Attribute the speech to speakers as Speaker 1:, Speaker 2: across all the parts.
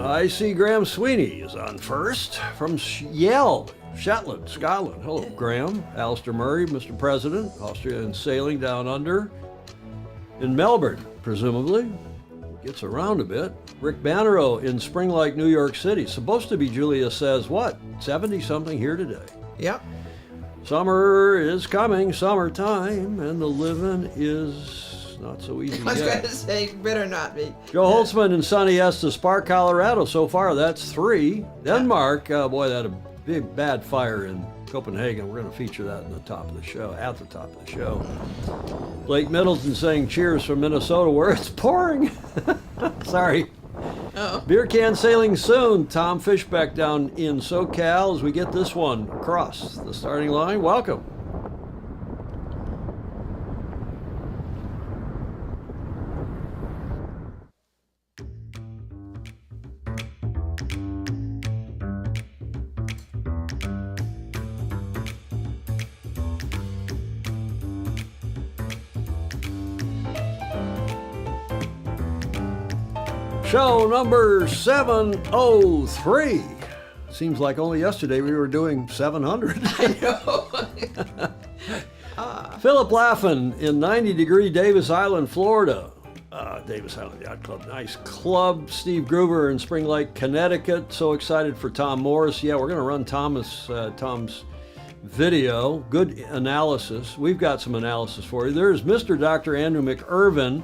Speaker 1: I see Graham Sweeney is on first from Yale, Shetland, Scotland. Hello, Graham. Alistair Murray, Mr. President, Austrian sailing down under in Melbourne, presumably. Gets around a bit. Rick Bannerow in Spring Lake, New York City. Supposed to be, Julia says, what, 70-something here today?
Speaker 2: Yep.
Speaker 1: Summer is coming, summertime, and the living is not so easy
Speaker 2: I was
Speaker 1: yet.
Speaker 2: going to say, better not be.
Speaker 1: Joe Holtzman in sunny Estes Park, Colorado. So far, that's 3. Denmark, boy, that had a big bad fire in Copenhagen. We're going to feature that in the top of the show, at the top of the show. Blake Middleton saying cheers from Minnesota, where it's pouring. Sorry.
Speaker 2: Oh.
Speaker 1: Beer can sailing soon. Tom Fishbeck down in SoCal as we get this one across the starting line. Welcome. Show number 703. Seems like only yesterday we were doing 700.
Speaker 2: I know.
Speaker 1: Philip Laffin in 90-degree Davis Island, Florida. Davis Island Yacht Club, nice club. Steve Gruber in Spring Lake, Connecticut. So excited for Tom Morris. Yeah, we're going to run Tom's video. Good analysis. We've got some analysis for you. There's Mr. Dr. Andrew McIrvin,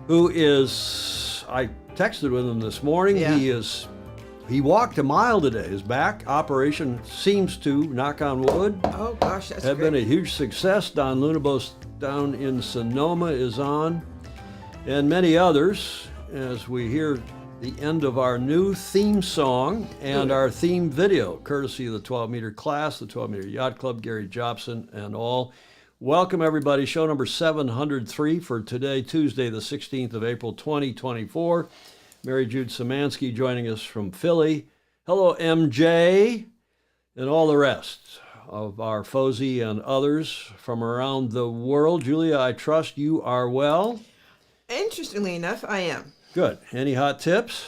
Speaker 1: who is, I texted with him this morning.
Speaker 2: Yeah.
Speaker 1: He walked a mile today. His back operation seems to, knock on wood,
Speaker 2: Oh, gosh, that's
Speaker 1: have
Speaker 2: great.
Speaker 1: been a huge success. Don Lunabos down in Sonoma is on, and many others, as we hear the end of our new theme song and our theme video, courtesy of the 12-meter class, the 12-meter yacht club, Gary Jobson and all. Welcome, everybody. Show number 703 for today, Tuesday, the 16th of April, 2024. Mary Jude Szymanski joining us from Philly. Hello, MJ, and all the rest of our Fozy and others from around the world. Julia, I trust you are well.
Speaker 2: Interestingly enough, I am.
Speaker 1: Good. Any hot tips?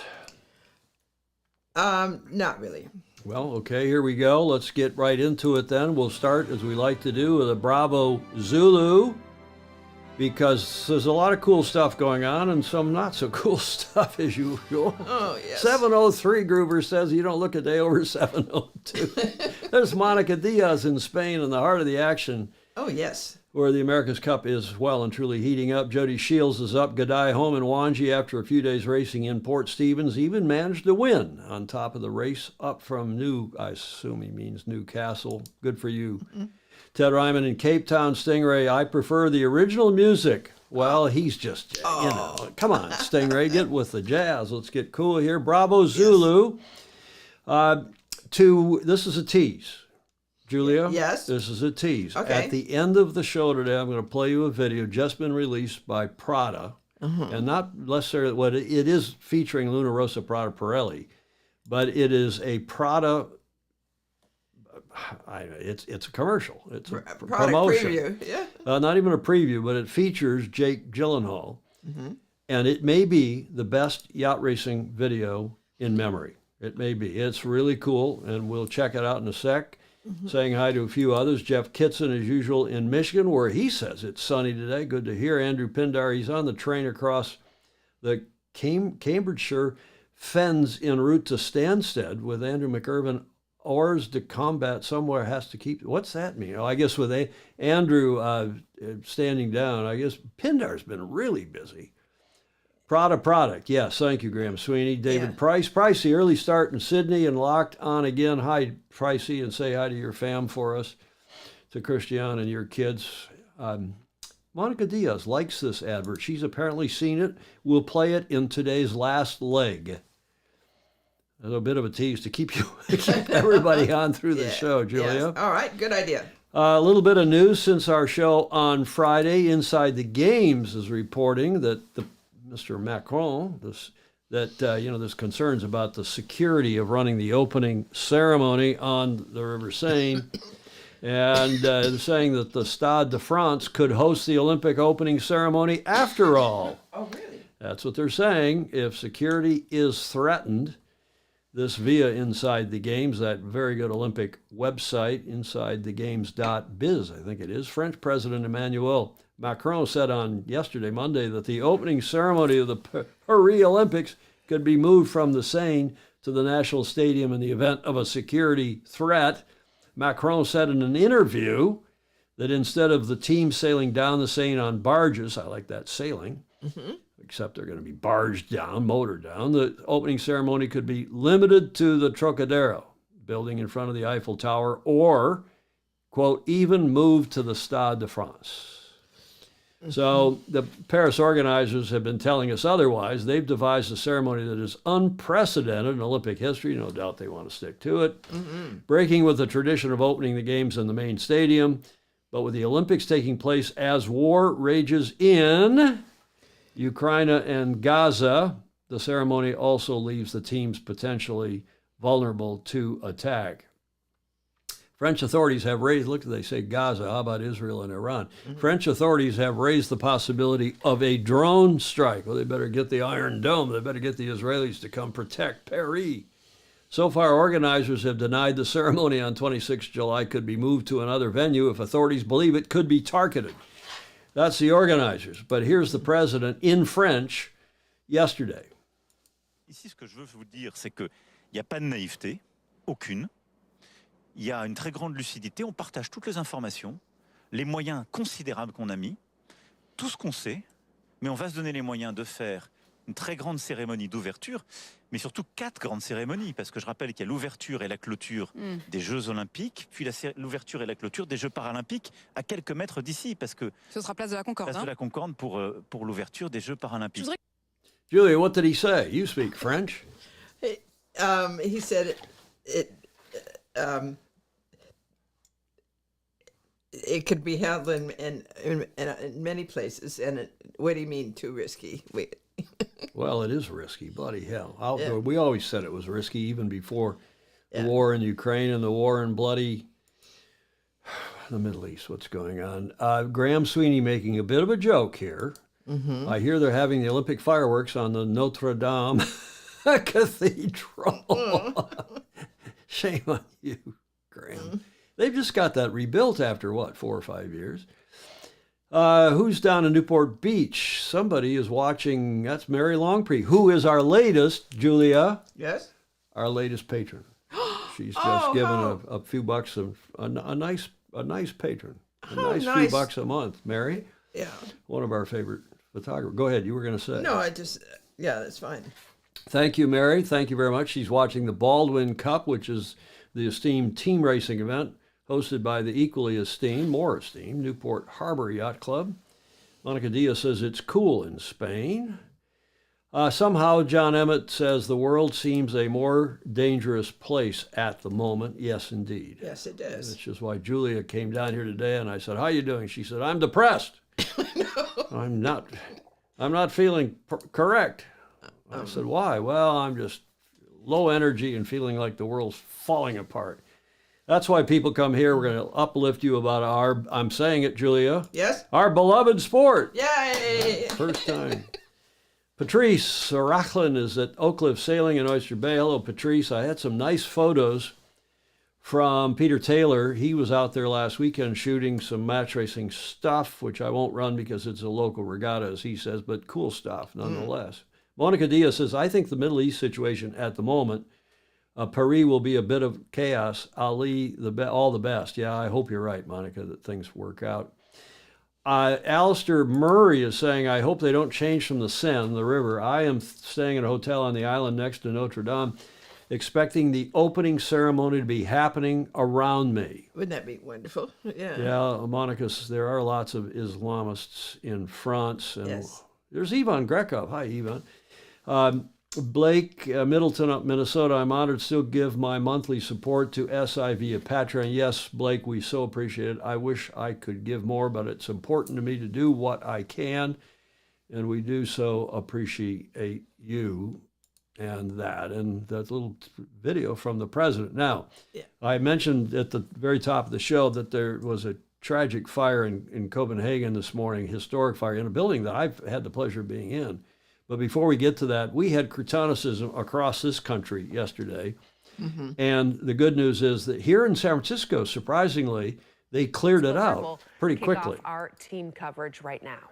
Speaker 2: Not really.
Speaker 1: Well, okay, here we go. Let's get right into it then. We'll start, as we like to do, with a Bravo Zulu, because there's a lot of cool stuff going on and some not so cool stuff as usual.
Speaker 2: Oh, yes.
Speaker 1: 703 Groover says you don't look a day over 702. There's Monica Diaz in Spain in the heart of the action,
Speaker 2: Oh, yes.
Speaker 1: where the America's Cup is well and truly heating up. Jody Shields is up. G'day home in Wanji after a few days racing in Port Stevens. Even managed to win on top of the race up from I assume he means Newcastle. Good for you. Mm-hmm. Ted Ryman in Cape Town. Stingray, I prefer the original music. Well, he's just, come on, Stingray, get with the jazz. Let's get cool here. Bravo Zulu. This is a tease. Julia?
Speaker 2: Yes.
Speaker 1: This is a tease.
Speaker 2: Okay.
Speaker 1: At the end of the show today, I'm going to play you a video just been released by Prada. And not necessarily what it is, featuring Luna Rossa Prada Pirelli, but it is a Prada. It's a commercial. It's a promotion.
Speaker 2: Preview. Yeah.
Speaker 1: Not even a preview, but it features Jake Gyllenhaal, and it may be the best yacht racing video in memory. It may be. It's really cool, and we'll check it out in a sec. Saying hi to a few others. Jeff Kitson, as usual, in Michigan, where he says it's sunny today. Good to hear. Andrew Pindar, he's on the train across the Cambridgeshire Fens en route to Stansted with Andrew McIrvin. Oars de combat somewhere has to keep. What's that mean? Oh, I guess with Andrew standing down, I guess Pindar's been really busy. Prada product. Yes, thank you, Graham Sweeney. David Price. Pricey, early start in Sydney and locked on again. Hi, Pricey, and say hi to your fam for us, to Christian and your kids. Monica Diaz likes this advert. She's apparently seen it. We'll play it in today's last leg. A little bit of a tease to keep everybody on through the show, Julia.
Speaker 2: Yes. All right, good idea.
Speaker 1: A little bit of news since our show on Friday. Inside the Games is reporting that Mr. Macron, there's concerns about the security of running the opening ceremony on the River Seine. And they're saying that the Stade de France could host the Olympic opening ceremony after all.
Speaker 2: Oh, really?
Speaker 1: That's what they're saying. If security is threatened, this via Inside the Games, that very good Olympic website, insidethegames.biz, I think it is, French President Emmanuel Macron said on yesterday, Monday, that the opening ceremony of the Paris Olympics could be moved from the Seine to the National Stadium in the event of a security threat. Macron said in an interview that instead of the team sailing down the Seine on barges, I like that, sailing, except they're going to be barged down, motored down, the opening ceremony could be limited to the Trocadero, building in front of the Eiffel Tower, or, quote, even moved to the Stade de France. So the Paris organizers have been telling us otherwise. They've devised a ceremony that is unprecedented in Olympic history. No doubt they want to stick to it. Breaking with the tradition of opening the games in the main stadium. But with the Olympics taking place as war rages in Ukraine and Gaza, the ceremony also leaves the teams potentially vulnerable to attack. French authorities have raised, look, they say Gaza, how about Israel and Iran? French authorities have raised the possibility of a drone strike. Well, they better get the Iron Dome. They better get the Israelis to come protect Paris. So far, organizers have denied the ceremony on 26 July could be moved to another venue if authorities believe it could be targeted. That's the organizers. But here's the president in French yesterday.
Speaker 3: Ici, ce que je veux vous dire, c'est qu'il n'y a pas de naïveté, aucune. Il y a une très grande lucidité. On partage toutes les informations, les moyens considérables qu'on a mis, tout ce qu'on sait, mais on va se donner les moyens de faire une très grande cérémonie d'ouverture, mais surtout 4 grandes cérémonies, parce que je rappelle qu'il y a l'ouverture et la clôture des Jeux Olympiques, puis l'ouverture et la clôture des Jeux Paralympiques à quelques mètres d'ici, parce que
Speaker 4: Ce sera place de la Concorde.
Speaker 3: place de la Concorde pour l'ouverture des Jeux Paralympiques.
Speaker 1: Julia, what did he say? You speak French.
Speaker 2: He said it could be held in many places. And what do you mean too risky? Wait.
Speaker 1: Well, it is risky, bloody hell.
Speaker 2: Yeah.
Speaker 1: We always said it was risky, even before the war in Ukraine and the war in bloody the Middle East. What's going on? Graham Sweeney making a bit of a joke here. I hear they're having the Olympic fireworks on the Notre Dame Cathedral. Shame on you, Graham. They've just got that rebuilt after, what, 4 or 5 years? Who's down in Newport Beach? Somebody is watching. That's Mary Longpree, who is our latest, Julia,
Speaker 2: Yes.
Speaker 1: our latest patron. She's just given
Speaker 2: how?
Speaker 1: a few bucks, a nice patron. A
Speaker 2: How
Speaker 1: nice few
Speaker 2: nice.
Speaker 1: bucks a month. Mary,
Speaker 2: Yeah.
Speaker 1: one of our favorite photographers. Go ahead, you were going to say.
Speaker 2: No, yeah, that's fine.
Speaker 1: Thank you, Mary. Thank you very much. She's watching the Baldwin Cup, which is the esteemed team racing event hosted by the equally esteemed, more esteemed, Newport Harbor Yacht Club. Monica Diaz says it's cool in Spain. Somehow, John Emmett says the world seems a more dangerous place at the moment. Yes, indeed.
Speaker 2: Yes, it does.
Speaker 1: That's just why Julia came down here today, and I said, "How you doing?" She said, "I'm depressed. I'm not feeling correct." I said, "Why?" "Well, I'm just low energy and feeling like the world's falling apart." That's why people come here. We're going to uplift you about I'm saying it, Julia,
Speaker 2: Yes.
Speaker 1: our beloved sport.
Speaker 2: Yay!
Speaker 1: First time. Patrice Rachlin is at Oak Cliff Sailing in Oyster Bay. Hello, Patrice. I had some nice photos from Peter Taylor. He was out there last weekend shooting some match racing stuff, which I won't run because it's a local regatta, as he says, but cool stuff nonetheless. Monica Diaz says, I think the Middle East situation at the moment, Paris will be a bit of chaos. Ali, all the best. Yeah, I hope you're right, Monica, that things work out. Alistair Murray is saying, I hope they don't change from the Seine, the river. I am staying at a hotel on the island next to Notre Dame, expecting the opening ceremony to be happening around me.
Speaker 2: Wouldn't that be wonderful? Yeah.
Speaker 1: Yeah, Monica, there are lots of Islamists in France. And
Speaker 2: Yes.
Speaker 1: There's Ivan Grekov. Hi, Ivan. Blake, Middleton, Minnesota, I'm honored to still give my monthly support to SI via Patreon. Yes, Blake, we so appreciate it. I wish I could give more, but it's important to me to do what I can, and we do so appreciate you and that little video from the president. Now,
Speaker 2: Yeah.
Speaker 1: I mentioned at the very top of the show that there was a tragic fire in Copenhagen this morning, historic fire in a building that I've had the pleasure of being in. But before we get to that, we had cretonicism across this country yesterday. And the good news is that here in San Francisco, surprisingly, they cleared it out pretty quickly.
Speaker 4: Our team coverage right now.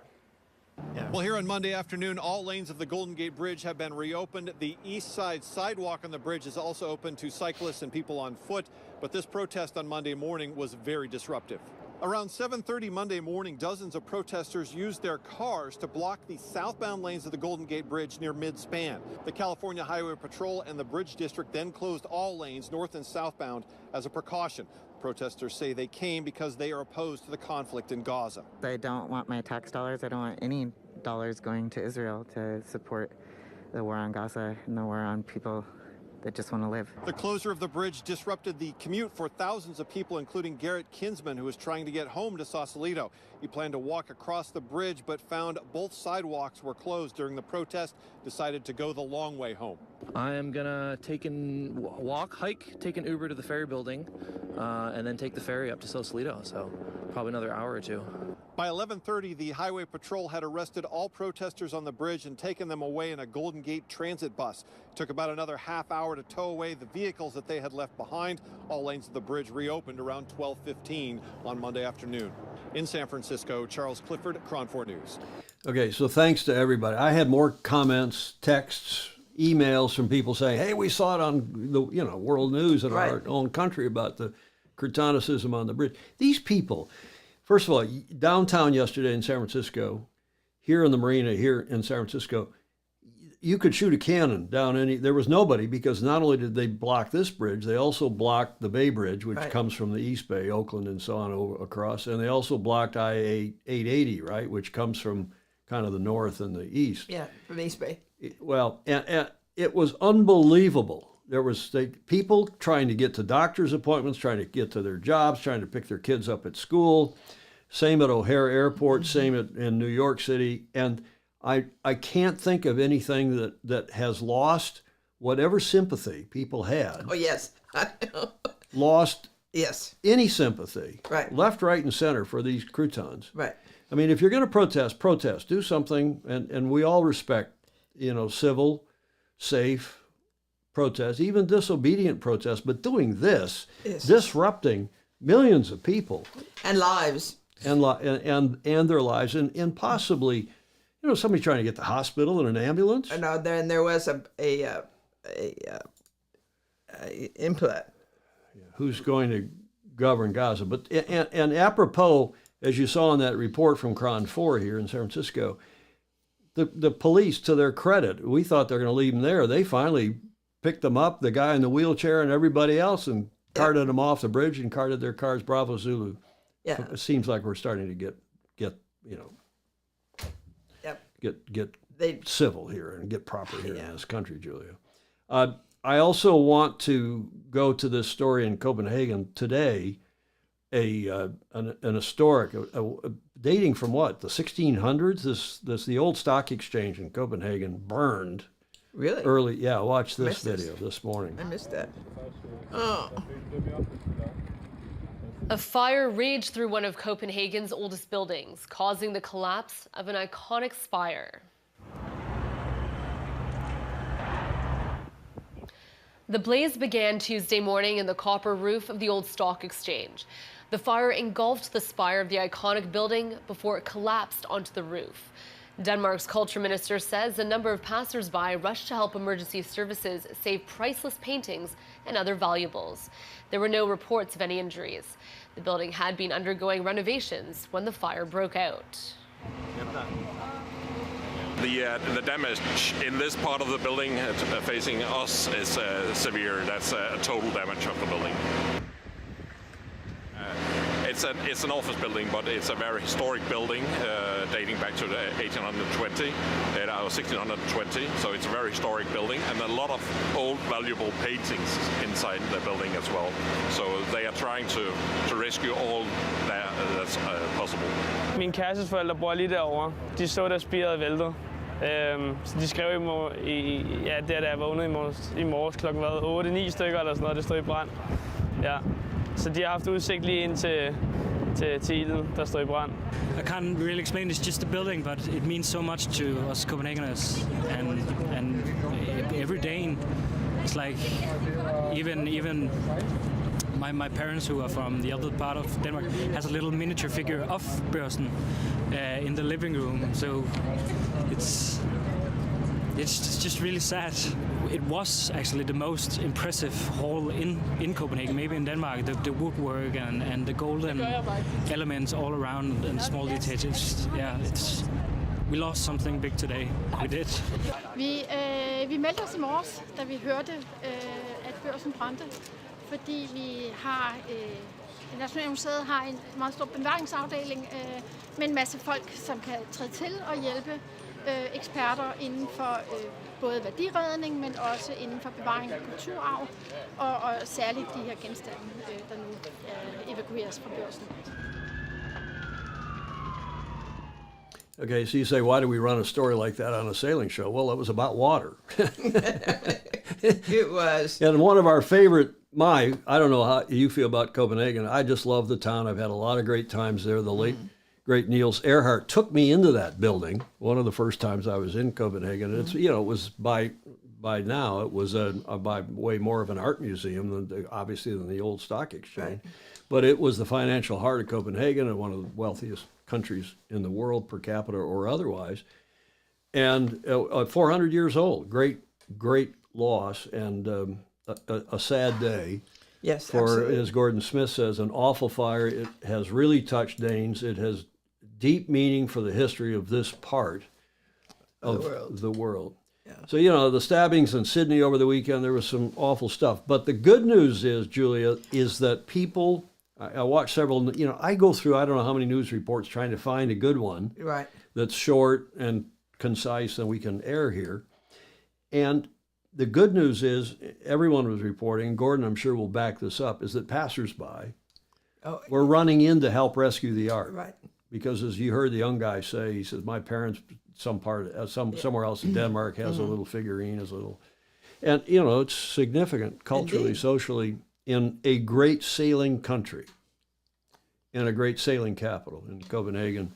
Speaker 5: Well, here on Monday afternoon, all lanes of the Golden Gate Bridge have been reopened. The east side sidewalk on the bridge is also open to cyclists and people on foot. But this protest on Monday morning was very disruptive. Around 7:30 Monday morning, dozens of protesters used their cars to block the southbound lanes of the Golden Gate Bridge near mid-span. The California Highway Patrol and the Bridge District then closed all lanes north and southbound as a precaution. Protesters say they came because they are opposed to the conflict in Gaza.
Speaker 6: I don't want my tax dollars. I don't want any dollars going to Israel to support the war on Gaza and the war on people that just want to live.
Speaker 5: The closure of the bridge disrupted the commute for thousands of people, including Garrett Kinsman, who was trying to get home to Sausalito. He planned to walk across the bridge, but found both sidewalks were closed during the protest, decided to go the long way home.
Speaker 7: I am gonna take an hike, take an Uber to the ferry building, and then take the ferry up to Sausalito, so probably another hour or two.
Speaker 5: By 11:30, the Highway Patrol had arrested all protesters on the bridge and taken them away in a Golden Gate transit bus. It took about another half hour to tow away the vehicles that they had left behind. All lanes of the bridge reopened around 12:15 on Monday afternoon. In San Francisco, Charles Clifford, KRON 4 News.
Speaker 1: Okay, so thanks to everybody. I had more comments, texts, emails from people saying, "Hey, we saw it on the world news in our own country about the cretonicism on the bridge." These people, first of all, downtown yesterday in San Francisco, here in the marina here in San Francisco, you could shoot a cannon down any. There was nobody because not only did they block this bridge, they also blocked the Bay Bridge, which comes from the East Bay, Oakland, and so on across, and they also blocked I-880, right, which comes from kind of the north and the east.
Speaker 2: Yeah, from East Bay.
Speaker 1: Well, and it was unbelievable. There was people trying to get to doctor's appointments, trying to get to their jobs, trying to pick their kids up at school. Same at O'Hare Airport, same in New York City. And I can't think of anything that has lost whatever sympathy people had.
Speaker 2: Oh, yes.
Speaker 1: Lost any sympathy.
Speaker 2: Right.
Speaker 1: Left, right, and center for these croutons.
Speaker 2: Right.
Speaker 1: I mean, if you're going to protest, do something, and we all respect, civil, safe protest, even disobedient protest, but doing this, disrupting millions of people.
Speaker 2: And lives.
Speaker 1: And their lives, and possibly, somebody trying to get to the hospital in an ambulance.
Speaker 2: No, then there was a implant.
Speaker 1: Who's going to govern Gaza? But and apropos, as you saw in that report from KRON 4 here in San Francisco, the police, to their credit, we thought they're going to leave them there. They finally picked them up, the guy in the wheelchair and everybody else, and carted them off the bridge and carted their cars. Bravo Zulu.
Speaker 2: Yeah.
Speaker 1: It seems like we're starting to get civil here and get proper here in this country, Julia. I also want to go to this story in Copenhagen today, an historic, dating from what, the 1600s? This the old stock exchange in Copenhagen burned.
Speaker 2: Really?
Speaker 1: Early, yeah. Watch this video this morning.
Speaker 2: I missed that. Oh.
Speaker 8: A fire raged through one of Copenhagen's oldest buildings, causing the collapse of an iconic spire. The blaze began Tuesday morning in the copper roof of the old stock exchange. The fire engulfed the spire of the iconic building before it collapsed onto the roof. Denmark's culture minister says a number of passers-by rushed to help emergency services save priceless paintings and other valuables. There were no reports of any injuries. The building had been undergoing renovations when the fire broke out.
Speaker 9: The damage in this part of the building facing us is severe. That's a total damage of the building. It's an office building, but it's a very historic building dating back to the 1820 or 1620. So it's a very historic building, and a lot of old valuable paintings inside the building as well. So they are trying to rescue all that's possible.
Speaker 10: Min kærestes forældre bor lige derovre. De så, da spiret væltede. Så de skrev da jeg vågnede i morges klokken 8-9 stykker eller sådan noget, det stod i brand. Ja. Så de har haft udsigt lige ind til til ilden, der står i brand.
Speaker 11: I can't really explain. It's just a building, but it means so much to us Copenhageners, and every day it's like even my parents, who are from the other part of Denmark, has a little miniature figure of Børsen in the living room. So it's just really sad. It was actually the most impressive hall in Copenhagen, maybe in Denmark. The woodwork and the golden elements all around and small details. We lost something big today. We did.
Speaker 12: Vi meldte os i morges, da vi hørte, at Børsen brændte, fordi vi har Nationalmuseet har en meget stor bevaringsafdeling med en masse folk, som kan træde til og hjælpe eksperter inden for både værdiredning, men også inden for bevaring af kulturarv, og særligt de her genstande, der nu evakueres fra Børsen.
Speaker 1: Okay, so you say, why do we run a story like that on a sailing show? Well, it was about water.
Speaker 2: It was.
Speaker 1: And one of our favorite, I don't know how you feel about Copenhagen. I just love the town. I've had a lot of great times there. The late, great Niels Earhart took me into that building one of the first times I was in Copenhagen. It's, it was by now, it was by way more of an art museum than the old stock exchange.
Speaker 2: Right.
Speaker 1: But it was the financial heart of Copenhagen and one of the wealthiest countries in the world per capita or otherwise. And 400 years old, great loss and a sad day.
Speaker 2: Yes,
Speaker 1: for,
Speaker 2: absolutely.
Speaker 1: as Gordon Smith says, an awful fire. It has really touched Danes. It has deep meaning for the history of this part of the world.
Speaker 2: Yeah.
Speaker 1: So, the stabbings in Sydney over the weekend, there was some awful stuff. But the good news is, Julia, is that people, I watched several, I go through, I don't know how many news reports trying to find a good one.
Speaker 2: Right.
Speaker 1: That's short and concise and we can air here. And the good news is, everyone was reporting, Gordon I'm sure will back this up, is that passersby were running in to help rescue the art.
Speaker 2: Right.
Speaker 1: Because as you heard the young guy say, he says, my parents, somewhere else in Denmark has a little figurine, and it's significant culturally,
Speaker 2: Indeed.
Speaker 1: socially, in a great sailing country, in a great sailing capital in Copenhagen.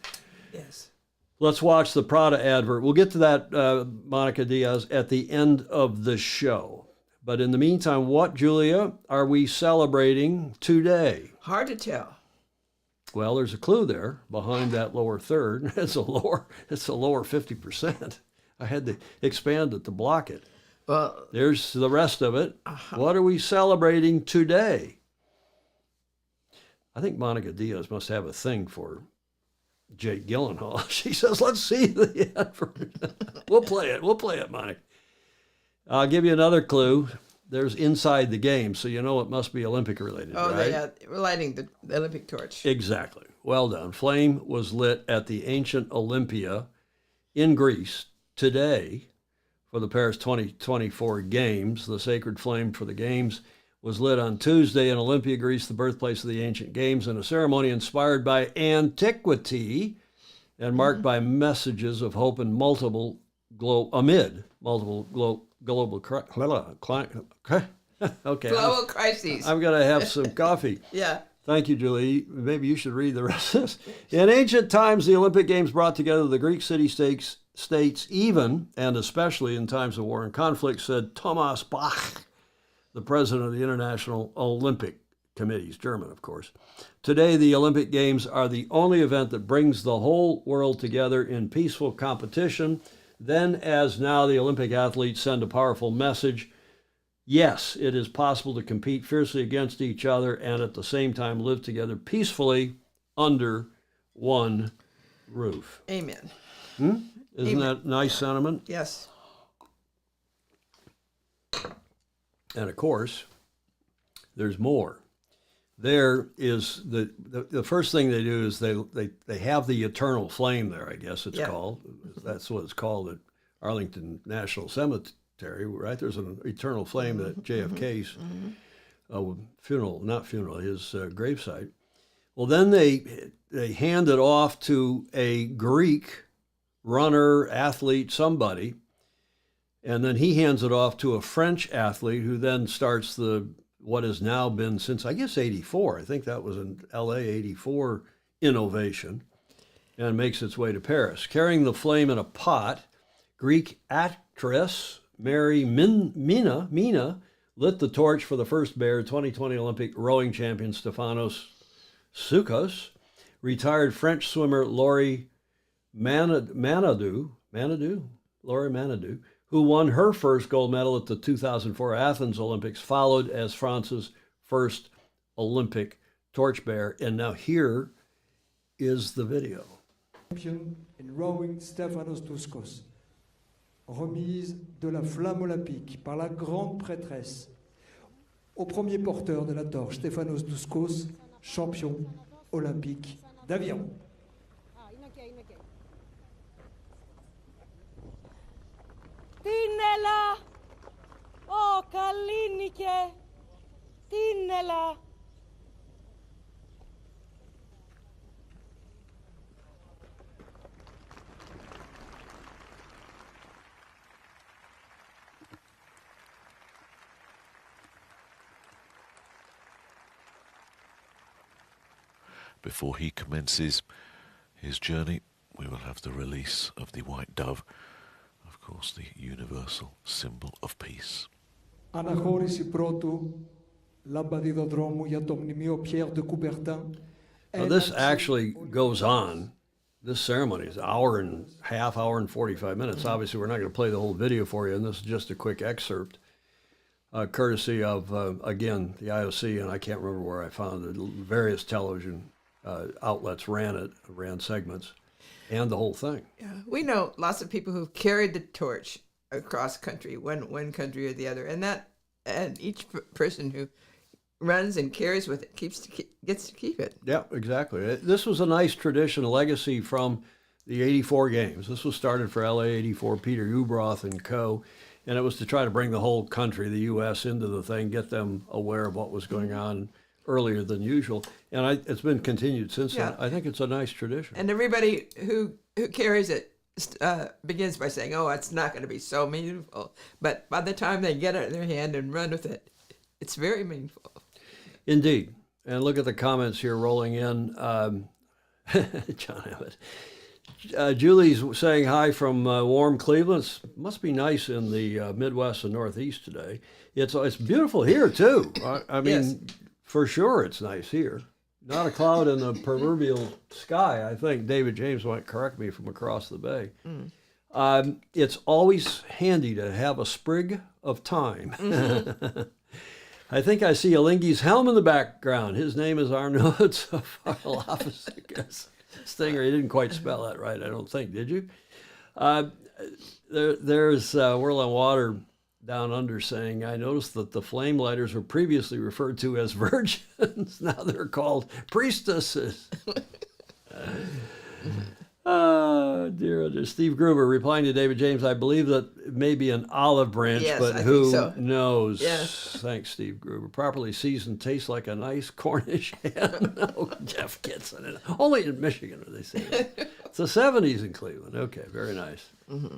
Speaker 2: Yes.
Speaker 1: Let's watch the Prada advert. We'll get to that, Monica Diaz, at the end of the show. But in the meantime, what, Julia, are we celebrating today?
Speaker 2: Hard to tell.
Speaker 1: Well, there's a clue there behind that lower third. It's a lower 50%. I had to expand it to block it.
Speaker 2: Well,
Speaker 1: there's the rest of it. What are we celebrating today? I think Monica Diaz must have a thing for Jake Gyllenhaal. She says, let's see the advert. We'll play it, Monica. I'll give you another clue. There's inside the game, so it must be Olympic related, right?
Speaker 2: We're lighting the Olympic torch.
Speaker 1: Exactly. Well done. Flame was lit at the ancient Olympia in Greece today for the Paris 2024 Games. The sacred flame for the Games was lit on Tuesday in Olympia, Greece, the birthplace of the ancient games, in a ceremony inspired by antiquity and marked by messages of hope and amid multiple global okay.
Speaker 2: Global crises.
Speaker 1: I'm going to have some coffee.
Speaker 2: Yeah.
Speaker 1: Thank you, Julie. Maybe you should read the rest of this. In ancient times, the Olympic Games brought together the Greek city-states, even and especially in times of war and conflict, said Thomas Bach, the president of the International Olympic Committee. He's German, of course. Today, the Olympic Games are the only event that brings the whole world together in peaceful competition. Then, as now, the Olympic athletes send a powerful message. Yes, it is possible to compete fiercely against each other and at the same time live together peacefully under one roof.
Speaker 2: Amen.
Speaker 1: Isn't that a nice sentiment?
Speaker 2: Yes.
Speaker 1: And of course, there's more. There is the first thing they do is they have the eternal flame there, I guess it's called. That's what it's called at Arlington National Cemetery, right? There's an eternal flame at JFK's his gravesite. Well, then they hand it off to a Greek runner, athlete, somebody, and then he hands it off to a French athlete who then starts what has now been since, I guess, 84. I think that was an LA 84 innovation, and makes its way to Paris. Carrying the flame in a pot, Greek actress Mary Mina lit the torch for the first Bear 2020 Olympic rowing champion Stefanos Soukos, retired French swimmer Laurie Manadou, who won her first gold medal at the 2004 Athens Olympics, followed as France's first Olympic torchbearer. And now here is the video.
Speaker 13: Champion in rowing Stefanos Soukos. Remise de la flamme olympique par la grande prêtresse au premier porteur de la torche, Stefanos Soukos, champion olympique d'aviron.
Speaker 14: Τίνελα! Ω, καλή νικέ! Τίνελα!
Speaker 15: Before he commences his journey, we will have the release of the white dove, of course, the universal symbol of peace.
Speaker 13: Αναχώρηση πρώτου λαμπαδιδοδρόμου για το μνημείο Pierre de Coubertin.
Speaker 1: Now, this actually goes on. This ceremony is an hour and 45 minutes. Obviously, we're not going to play the whole video for you, and this is just a quick excerpt, courtesy of, again, the IOC, and I can't remember where I found it. Various television outlets ran segments, and the whole thing.
Speaker 2: Yeah, we know lots of people who've carried the torch across country, one country or the other, and each person who runs and carries with it gets to keep it.
Speaker 1: Yeah, exactly. This was a nice tradition, a legacy from the 84 games. This was started for LA 84, Peter Ubroth and co., and it was to try to bring the whole country, the U.S., into the thing, get them aware of what was going on earlier than usual. And it's been continued since then. I think it's a nice tradition.
Speaker 2: And everybody who carries it begins by saying, oh, it's not going to be so meaningful. But by the time they get it in their hand and run with it, it's very meaningful.
Speaker 1: Indeed. And look at the comments here rolling in. John Abbott. Julie's saying hi from warm Cleveland. It must be nice in the Midwest and Northeast today. It's beautiful here, too. I mean, yes. For sure it's nice here. Not a cloud in the proverbial sky, I think. David James might correct me from across the bay. It's always handy to have a sprig of thyme. Mm-hmm. I think I see Alingi's helm in the background. His name is Arnaud Safaralopoulos. Stinger, he didn't quite spell that right, I don't think, did you? There's Whirl on Water down under saying, I noticed that the flame lighters were previously referred to as virgins. Now they're called priestesses. Oh, dear. Steve Gruber replying to David James, I believe that it may be an olive branch,
Speaker 2: yes,
Speaker 1: but
Speaker 2: I
Speaker 1: who
Speaker 2: think so.
Speaker 1: knows?
Speaker 2: Yes.
Speaker 1: Thanks, Steve Gruber. Properly seasoned tastes like a nice Cornish hen. Oh, Jeff Kitson. Only in Michigan are they saying it. It's the 70s in Cleveland. Okay, very nice. Mm-hmm.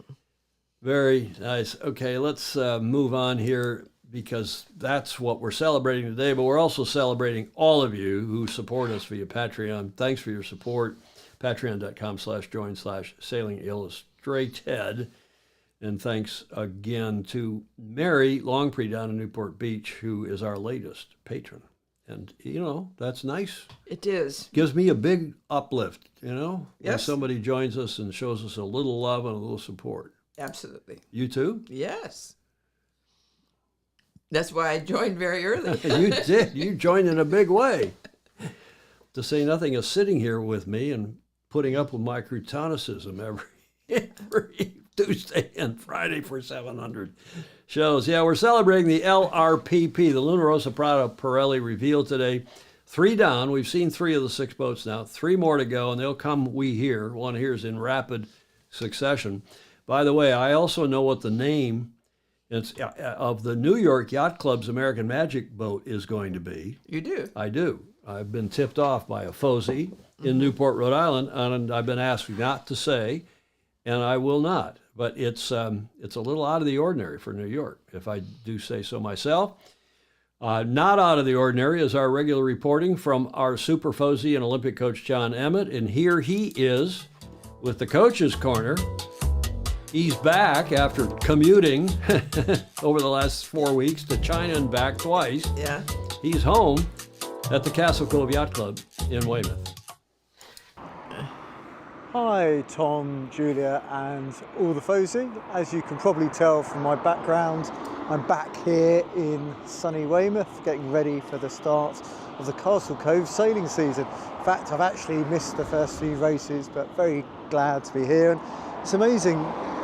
Speaker 1: Very nice. Okay, let's move on here because that's what we're celebrating today, but we're also celebrating all of you who support us via Patreon. Thanks for your support. Patreon.com/join/Sailing Illustrated. And thanks again to Mary Longpree down in Newport Beach, who is our latest patron. And, you know, that's nice.
Speaker 2: It is.
Speaker 1: Gives me a big uplift, you know,
Speaker 2: yes.
Speaker 1: When somebody joins us and shows us a little love and a little support.
Speaker 2: Absolutely.
Speaker 1: You too?
Speaker 2: Yes. That's why I joined very early.
Speaker 1: You did. You joined in a big way. To say nothing of sitting here with me and putting up with my crotonicism every Tuesday and Friday for 700 shows. Yeah, we're celebrating the LRPP, the Luna Rossa Prada Pirelli reveal today. 3 down. We've seen 3 of the 6 boats now. 3 more to go, and they'll come one here is in rapid succession. By the way, I also know what the name of the New York Yacht Club's American Magic boat is going to be.
Speaker 2: You do?
Speaker 1: I do. I've been tipped off by a Fozy in Newport, Rhode Island, and I've been asked not to say, and I will not. But it's a little out of the ordinary for New York, if I do say so myself. Not out of the ordinary is our regular reporting from our Super Fozy and Olympic coach John Emmett, and here he is with the Coach's Corner. He's back after commuting over the last 4 weeks to China and back twice.
Speaker 2: Yeah.
Speaker 1: He's home at the Castle Cove Yacht Club in Weymouth.
Speaker 16: Hi Tom, Julia and all the Fozy. As you can probably tell from my background, I'm back here in sunny Weymouth getting ready for the start of the Castle Cove sailing season. In fact, I've actually missed the first few races, but very glad to be here. And it's amazing,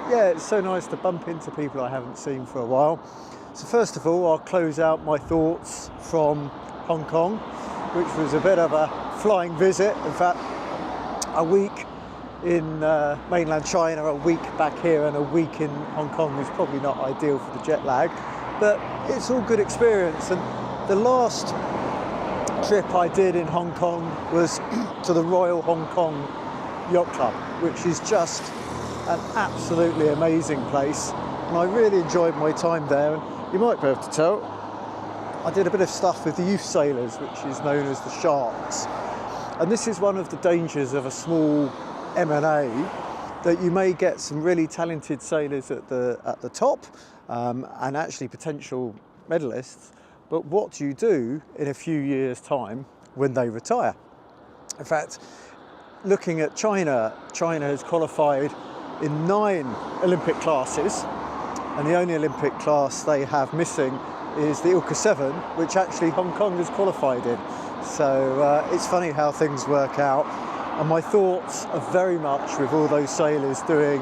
Speaker 16: yeah, it's so nice to bump into people I haven't seen for a while. So first of all, I'll close out my thoughts from Hong Kong, which was a bit of a flying visit. In fact, a week in mainland China, a week back here and a week in Hong Kong is probably not ideal for the jet lag, but it's all good experience. And the last trip I did in Hong Kong was to the Royal Hong Kong Yacht Club, which is just an absolutely amazing place. And I really enjoyed my time there. And you might be able to tell, I did a bit of stuff with the youth sailors, which is known as the Sharks. And this is one of the dangers of a small M&A, that you may get some really talented sailors at the top and actually potential medalists, but what do you do in a few years' time when they retire? In fact, looking at China, China has qualified in 9 Olympic classes, and the only Olympic class they have missing is the Ilka 7, which actually Hong Kong has qualified in. So it's funny how things work out. And my thoughts are very much with all those sailors doing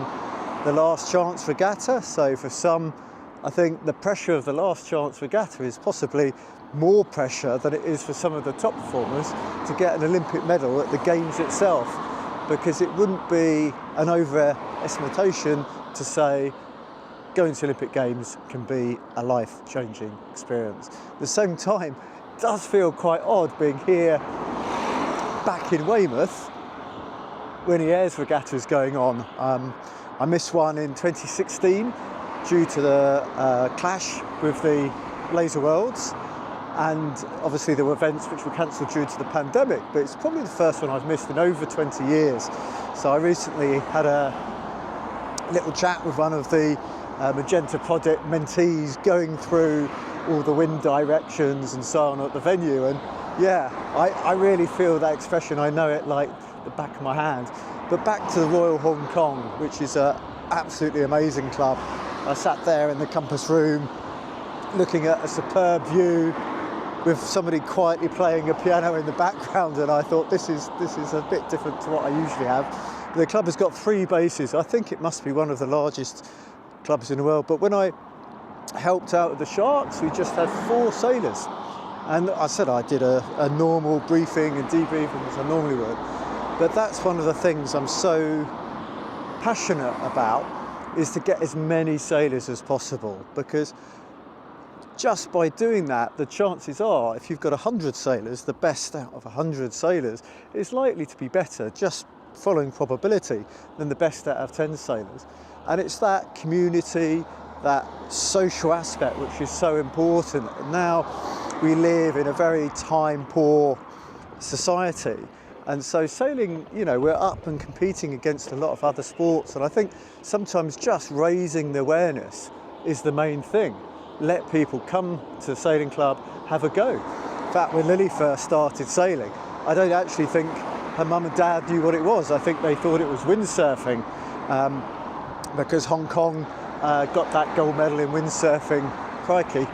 Speaker 16: the last chance regatta. So for some, I think the pressure of the last chance regatta is possibly more pressure than it is for some of the top performers to get an Olympic medal at the Games itself, because it wouldn't be an overestimation to say going to Olympic Games can be a life-changing experience. At the same time, it does feel quite odd being here back in Weymouth when the Airs Regatta is going on. I missed one in 2016 due to the clash with the Laser Worlds, and obviously there were events which were cancelled due to the pandemic, but it's probably the first one I've missed in over 20 years. So I recently had a little chat with one of the Magenta Project mentees going through all the wind directions and so on at the venue, and yeah, I really feel that expression. I know it like the back of my hand. But back to the Royal Hong Kong, which is an absolutely amazing club. I sat there in the compass room looking at a superb view with somebody quietly playing a piano in the background, and I thought this is a bit different to what I usually have. The club has got 3 bases. I think it must be one of the largest clubs in the world. But when I helped out with the Sharks, we just had 4 sailors. And I said I did a normal briefing and debriefing as I normally would. But that's one of the things I'm so passionate about, is to get as many sailors as possible, because just by doing that, the chances are, if you've got 100 sailors, the best out of 100 sailors is likely to be better, just following probability, than the best out of 10 sailors. And it's that community, that social aspect, which is so important. Now we live in a very time-poor society, and so sailing, you know, we're up and competing against a lot of other sports, and I think sometimes just raising the awareness is the main thing. Let people come to the sailing club, have a go. In fact, when Lily first started sailing, I don't actually think her mum and dad knew what it was. I think they thought it was windsurfing, because Hong Kong got that gold medal in windsurfing. Crikey.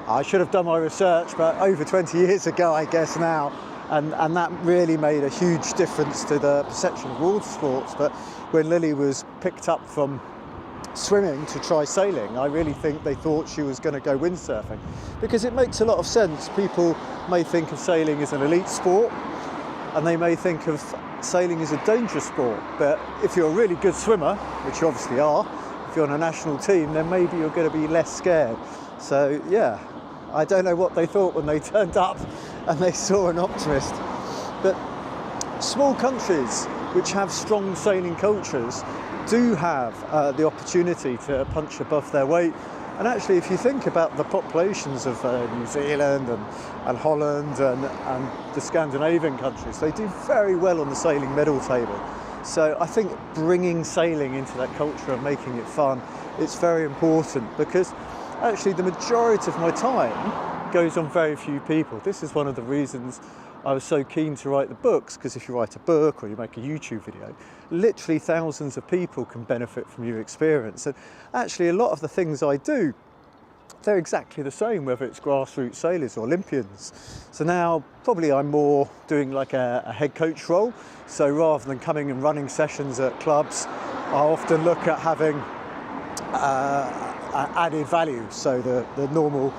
Speaker 16: I should have done my research, but over 20 years ago, I guess now. And that really made a huge difference to the perception of water sports. But when Lily was picked up from swimming to try sailing, I really think they thought she was going to go windsurfing, because it makes a lot of sense. People may think of sailing as an elite sport, and they may think of sailing as a dangerous sport. But if you're a really good swimmer, which you obviously are, if you're on a national team, then maybe you're going to be less scared. So yeah, I don't know what they thought when they turned up and they saw an optimist. But small countries which have strong sailing cultures do have the opportunity to punch above their weight. And actually, if you think about the populations of New Zealand and Holland and the Scandinavian countries, they do very well on the sailing medal table. So I think bringing sailing into that culture and making it fun, it's very important, because actually the majority of my time goes on very few people. This is one of the reasons I was so keen to write the books, because if you write a book or you make a YouTube video, literally thousands of people can benefit from your experience. And actually a lot of the things I do, they're exactly the same, whether it's grassroots sailors or Olympians. So now probably I'm more doing like a head coach role. So rather than coming and running sessions at clubs, I often look at having added value. So the normal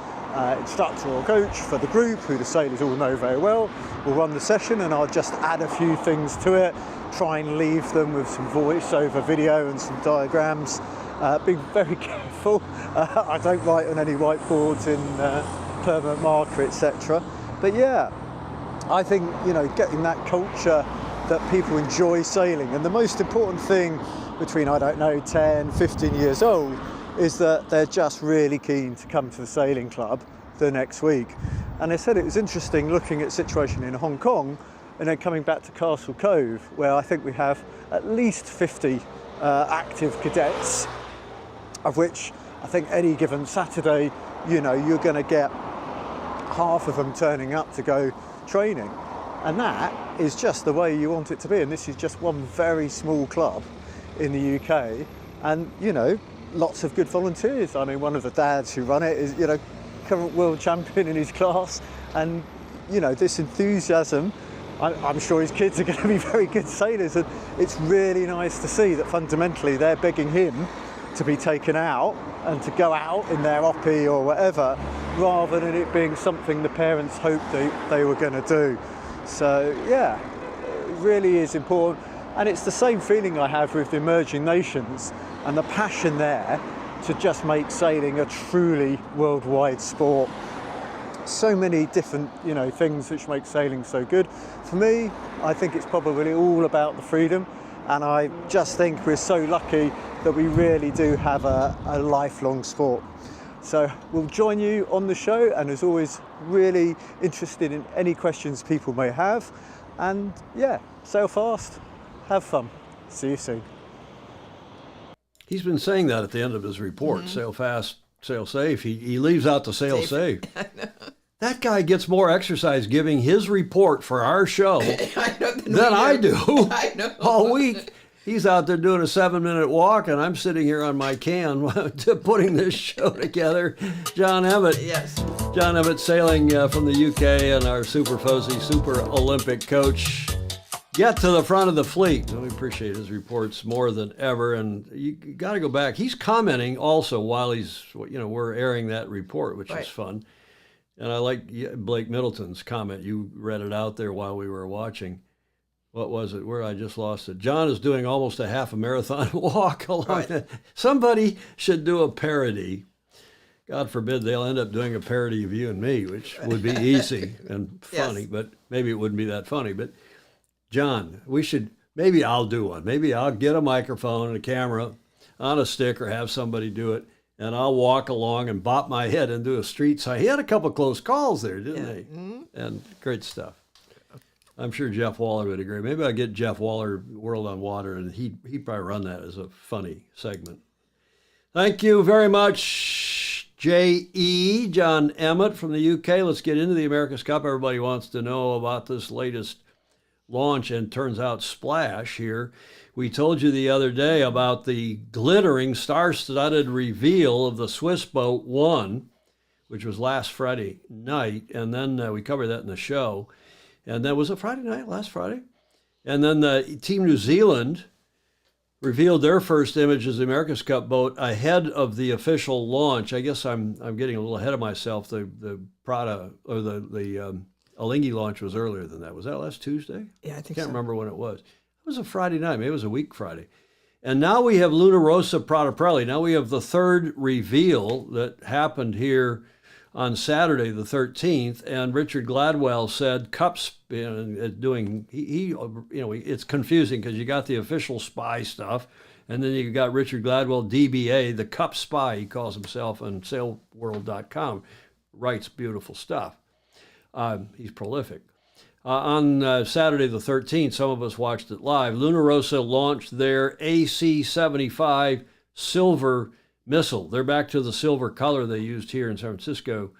Speaker 16: instructor or coach for the group, who the sailors all know very well, will run the session, and I'll just add a few things to it, try and leave them with some voice-over video and some diagrams. Be very careful. I don't write on any whiteboards in permanent marker, etc. But yeah, I think, you know, getting that culture that people enjoy sailing, and the most important thing between, I don't know, 10, 15 years old, is that they're just really keen to come to the sailing club the next week. And they said it was interesting looking at the situation in Hong Kong and then coming back to Castle Cove, where I think we have at least 50 active cadets, of which I think any given Saturday, you know, you're going to get half of them turning up to go training. And that is just the way you want it to be. And this is just one very small club in the UK. And, you know, lots of good volunteers. I mean, one of the dads who run it is, you know, current world champion in his class. And, you know, this enthusiasm, I'm sure his kids are going to be very good sailors. And it's really nice to see that fundamentally they're begging him to be taken out and to go out in their oppie or whatever, rather than it being something the parents hoped they were going to do. So yeah, it really is important. And it's the same feeling I have with the emerging nations and the passion there to just make sailing a truly worldwide sport. So many different, you know, things which make sailing so good. For me, I think it's probably all about the freedom, and I just think we're so lucky that we really do have a lifelong sport. So we'll join you on the show, and as always, really interested in any questions people may have. And yeah, sail fast, have fun. See you soon.
Speaker 1: He's been saying that at the end of his report, sail fast, sail safe. He leaves out the sail safe. That guy gets more exercise giving his report for our show than I do.
Speaker 2: I know.
Speaker 1: All week. He's out there doing a 7-minute walk, and I'm sitting here on my can putting this show together. John Emmett.
Speaker 2: Yes.
Speaker 1: John Emmett sailing from the UK, and our Super Fuzzy Super Olympic coach. Get to the front of the fleet. We appreciate his reports more than ever, and you got to go back. He's commenting also while he's, you know, we're airing that report, which is fun. And I like Blake Middleton's comment. You read it out there while we were watching. What was it? Where I just lost it. John is doing almost a half a marathon walk along that. Somebody should do a parody. God forbid they'll end up doing a parody of you and me, which would be easy and funny, but maybe it wouldn't be that funny. But John, maybe I'll do one. Maybe I'll get a microphone and a camera on a stick or have somebody do it, and I'll walk along and bop my head and do a street sign. He had a couple close calls there, didn't he? Mm-hmm. And great stuff. I'm sure Jeff Waller would agree. Maybe I'll get Jeff Waller, World on Water, and he'd probably run that as a funny segment. Thank you very much, J.E. John Emmett from the UK. Let's get into the America's Cup. Everybody wants to know about this latest launch, and turns out splash here. We told you the other day about the glittering, star-studded reveal of the Swiss Boat 1, which was last Friday night, and then we covered that in the show. And that was a Friday night, last Friday. And then the Team New Zealand revealed their first image as the America's Cup boat ahead of the official launch. I guess I'm getting a little ahead of myself. The Prada, or the Alinghi launch was earlier than that. Was that last Tuesday?
Speaker 2: Yeah, I think
Speaker 1: Can't remember when it was. It was a Friday night. Maybe it was a week Friday. And now we have Luna Rossa Prada Pirelli. Now we have the third reveal that happened here on Saturday the 13th, and Richard Gladwell said Cup's doing, it's confusing because you got the official spy stuff, And then you got Richard Gladwell, DBA, the Cup Spy, he calls himself, on sailworld.com. Writes beautiful stuff. He's prolific. On Saturday the 13th, some of us watched it live, Luna Rossa launched their AC-75 silver missile. They're back to the silver color they used here in San Francisco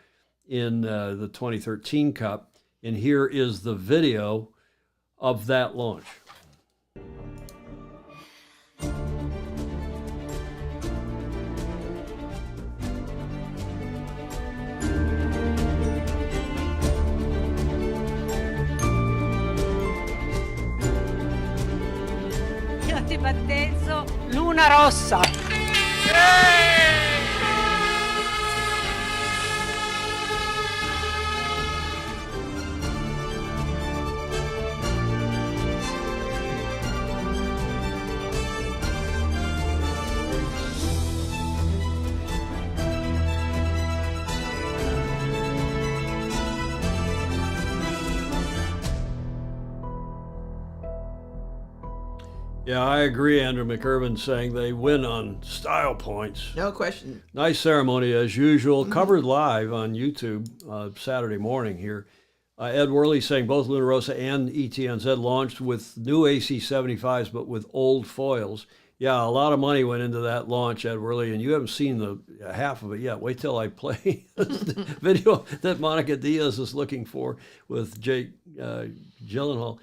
Speaker 1: in the 2013 Cup. And here is the video of that launch.
Speaker 14: Io ti battezzo Luna Rossa.
Speaker 1: Yeah, I agree, Andrew McIrvin, saying they win on style points.
Speaker 2: No question.
Speaker 1: Nice ceremony as usual, covered live on YouTube Saturday morning here. Ed Worley saying both Luna Rossa and ETNZ launched with new AC-75s, but with old foils. Yeah, a lot of money went into that launch, Ed Worley, and you haven't seen the half of it yet. Wait till I play the video that Monica Diaz is looking for with Jake Gyllenhaal.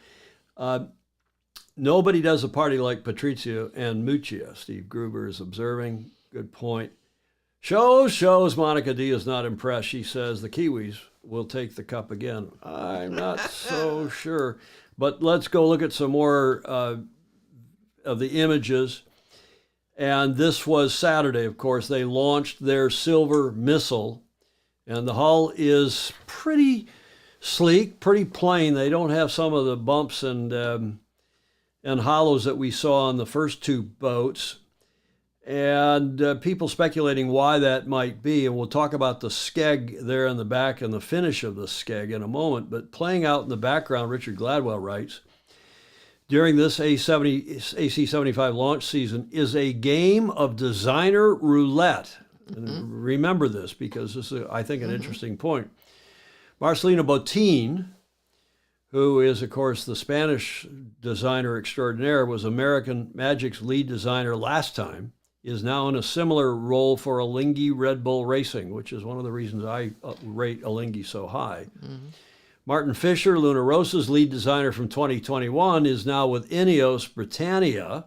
Speaker 1: Nobody does a party like Patrizio and Muccia, Steve Gruber is observing. Good point. Shows. Monica Diaz not impressed. She says the Kiwis will take the cup again. I'm not so sure. But let's go look at some more of the images. And this was Saturday, of course. They launched their silver missile. And the hull is pretty sleek, pretty plain. They don't have some of the bumps and hollows that we saw on the first two boats. And people speculating why that might be. And we'll talk about the skeg there in the back and the finish of the skeg in a moment. But playing out in the background, Richard Gladwell writes, during this AC-75 launch season is a game of designer roulette. And remember this because this is, I think, an interesting point. Marcelino Botín, who is, of course, the Spanish designer extraordinaire, was American Magic's lead designer last time, is now in a similar role for Alinghi Red Bull Racing, which is one of the reasons I rate Alinghi so high. Martin Fisher, Luna Rossa's lead designer from 2021, is now with Ineos Britannia.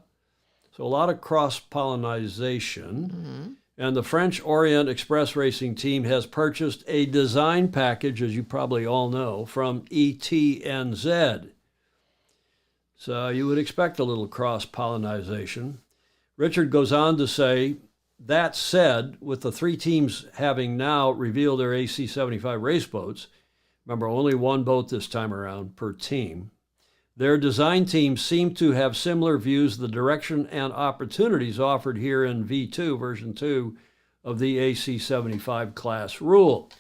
Speaker 1: So a lot of cross-pollinization. And the French Orient Express Racing team has purchased a design package, as you probably all know, from ETNZ. So you would expect a little cross-pollinization. Richard goes on to say, that said, with the three teams having now revealed their AC-75 race boats, remember only one boat this time around per team, their design teams seem to have similar views of the direction and opportunities offered here in V2, version 2 of the AC-75 class rule.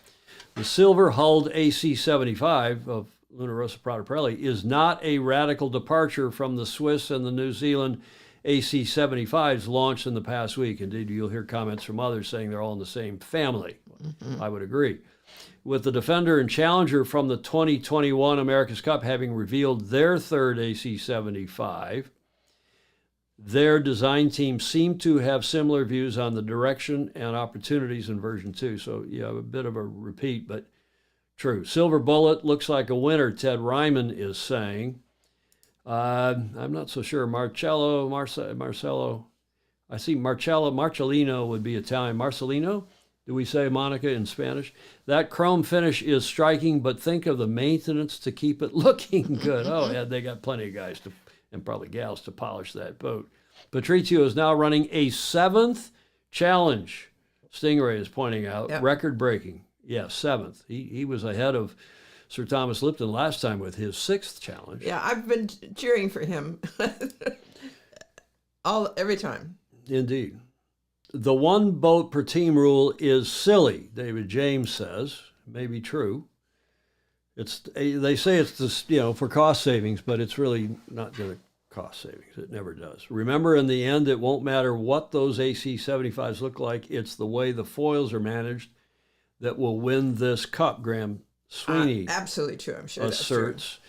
Speaker 1: The silver-hulled AC-75 of Luna Rossa Prada Pirelli is not a radical departure from the Swiss and the New Zealand AC-75s launched in the past week. Indeed, you'll hear comments from others saying they're all in the same family. I would agree. With the Defender and Challenger from the 2021 America's Cup having revealed their third AC-75, their design team seemed to have similar views on the direction and opportunities in version 2. So, yeah, a bit of a repeat, but true. Silver Bullet looks like a winner, Ted Ryman is saying. I'm not so sure. Marcello. I see Marcellino would be Italian. Marcellino? Do we say Monica in Spanish? That chrome finish is striking, but think of the maintenance to keep it looking good. Oh, yeah, they got plenty of guys and probably gals to polish that boat. Patrizio is now running a 7th challenge. Stingray is pointing out, record-breaking. Yeah, 7th. He was ahead of Sir Thomas Lipton last time with his 6th challenge.
Speaker 2: Yeah, I've been cheering for him every time.
Speaker 1: Indeed. The one boat per team rule is silly, David James says. May be true. They say it's for cost savings, but it's really not going to cost savings. It never does. Remember, in the end, it won't matter what those AC-75s look like. It's the way the foils are managed that will win this cup, Graham Sweeney
Speaker 2: absolutely true. I'm sure
Speaker 1: asserts.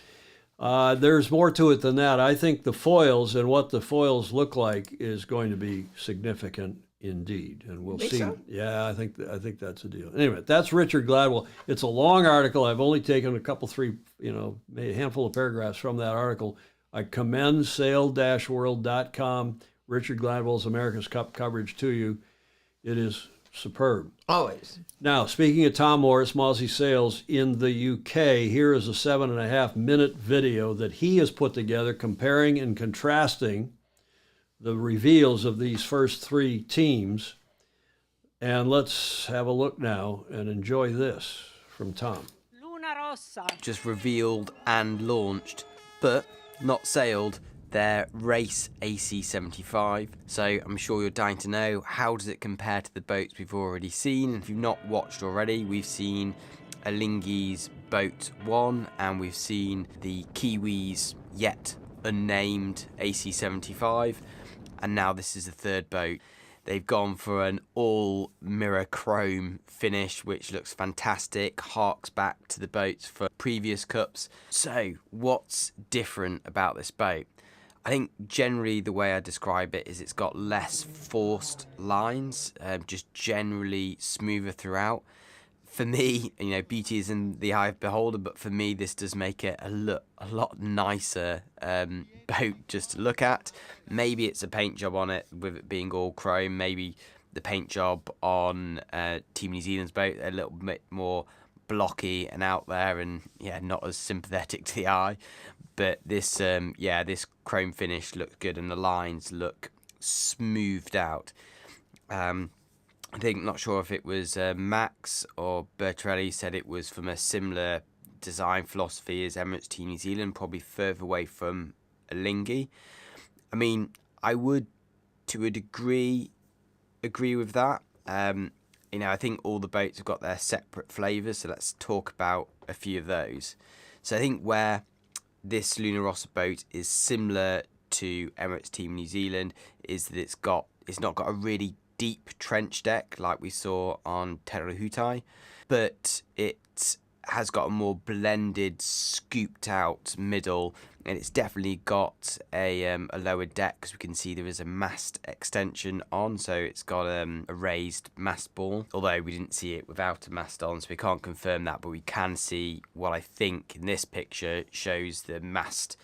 Speaker 1: There's more to it than that. I think the foils and what the foils look like is going to be significant indeed, and we'll see.
Speaker 2: So?
Speaker 1: Yeah, I think that's a deal. Anyway, that's Richard Gladwell. It's a long article. I've only taken a couple, three, maybe a handful of paragraphs from that article. I commend sail-world.com, Richard Gladwell's America's Cup coverage to you. It is superb.
Speaker 2: Always.
Speaker 1: Now, speaking of Tom Morris, Mawsey Sales in the UK, here is a 7.5-minute video that he has put together comparing and contrasting the reveals of these first three teams. And let's have a look now and enjoy this from Tom.
Speaker 14: Luna Rossa
Speaker 17: just revealed and launched, but not sailed, their race AC-75. So I'm sure you're dying to know, how does it compare to the boats we've already seen? And if you've not watched already, we've seen Alinghi's Boat 1 and we've seen the Kiwis' yet unnamed AC-75, and now this is the third boat. They've gone for an all mirror chrome finish, which looks fantastic, harks back to the boats for previous cups. So what's different about this boat? I think generally the way I describe it is it's got less forced lines, just generally smoother throughout. For me, beauty is in the eye of the beholder, but for me this does make it a lot nicer boat just to look at. Maybe it's a paint job on it, with it being all chrome. Maybe the paint job on Team New Zealand's boat a little bit more blocky and out there, and not as sympathetic to the eye. But this this chrome finish looks good and the lines look smoothed out. I think, not sure if it was Max or Bertarelli said it was from a similar design philosophy as Emirates Team New Zealand, probably further away from Alinghi. I mean, I would to a degree agree with that. I think all the boats have got their separate flavours, so let's talk about a few of those. So I think where this Luna Rossa boat is similar to Emirates Team New Zealand is that it's not got a really deep trench deck like we saw on Terra Hutai, but it has got a more blended, scooped out middle, and it's definitely got a lower deck, because we can see there is a mast extension on, so it's got a raised mast ball, although we didn't see it without a mast on, so we can't confirm that, but we can see what I think in this picture shows the mast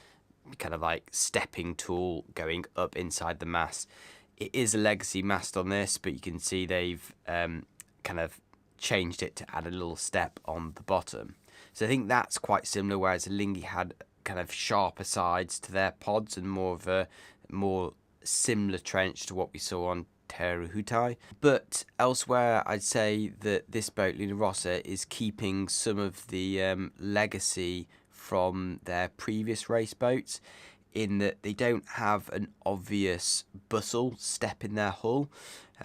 Speaker 17: kind of like stepping tool going up inside the mast. It is a legacy mast on this, but you can see they've kind of changed it to add a little step on the bottom. So I think that's quite similar, whereas Alinghi had kind of sharper sides to their pods and more of a more similar trench to what we saw on Terra Hutai. But elsewhere, I'd say that this boat, Luna Rossa, is keeping some of the legacy from their previous race boats, in that they don't have an obvious bustle step in their hull.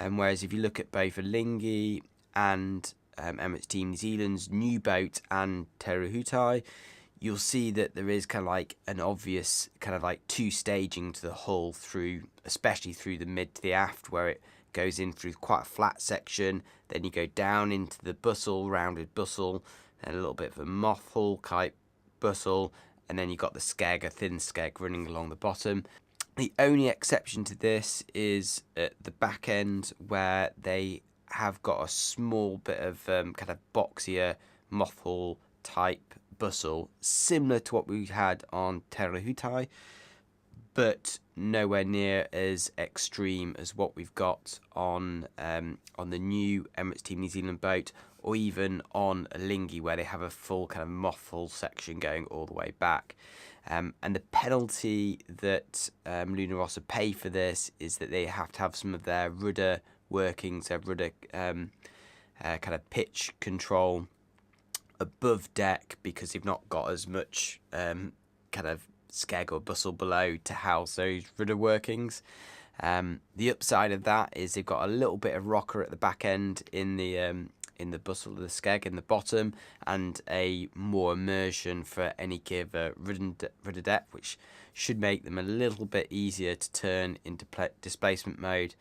Speaker 17: Whereas if you look at both Alinghi and Emirates Team New Zealand's new boat and Terra Hutai, you'll see that there is kind of like an obvious kind of like two staging to the hull, through, especially through the mid to the aft, where it goes in through quite a flat section, then you go down into the bustle, rounded bustle, and a little bit of a moth hull type bustle, and then you've got the skeg, a thin skeg running along the bottom. The only exception to this is at the back end, where they have got a small bit of kind of boxier moth hull type bustle, similar to what we had on Terra Hutai, but nowhere near as extreme as what we've got on the new Emirates Team New Zealand boat, or even on Alinghi, where they have a full kind of moth hull section going all the way back. And the penalty that Luna Rossa pay for this is that they have to have some of their rudder workings, their rudder kind of pitch control above deck, because they've not got as much kind of skeg or bustle below to house those rudder workings. The upside of that is they've got a little bit of rocker at the back end in the bustle of the skeg in the bottom, and a more immersion for any give rudder depth, which should make them a little bit easier to turn into displacement mode.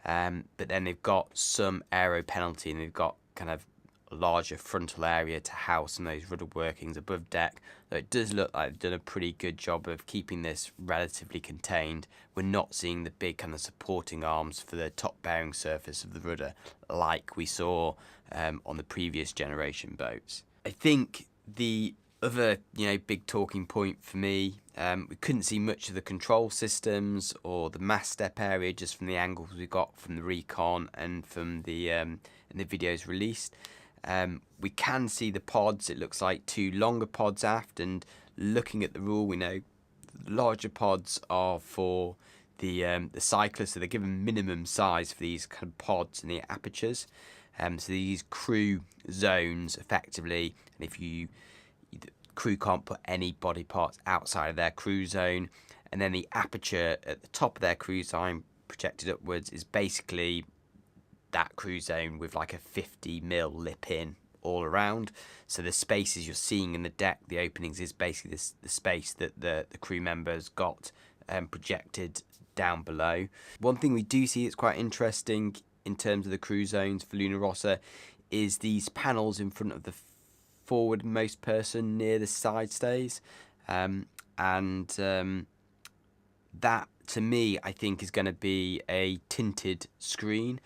Speaker 17: But then they've got some aero penalty, and they've got kind of a larger frontal area to house some of those rudder workings above deck. So it does look like they've done a pretty good job of keeping this relatively contained. We're not seeing the big kind of supporting arms for the top bearing surface of the rudder like we saw on the previous generation boats. I think the other, big talking point for me, we couldn't see much of the control systems or the mast step area just from the angles we got from the recon and from the videos released. We can see the pods. It looks like 2 longer pods aft, and looking at the rule, we know the larger pods are for the cyclists, so they're given minimum size for these kind of pods and the apertures. So these crew zones effectively, and if the crew can't put any body parts outside of their crew zone, and then the aperture at the top of their crew zone projected upwards is basically that crew zone with like a 50mm lip in all around. So the spaces you're seeing in the deck, the openings, is basically the space that the crew members got projected down below. One thing we do see that's quite interesting in terms of the crew zones for Luna Rossa is these panels in front of the forwardmost person near the side stays, and that to me I think is going to be a tinted screen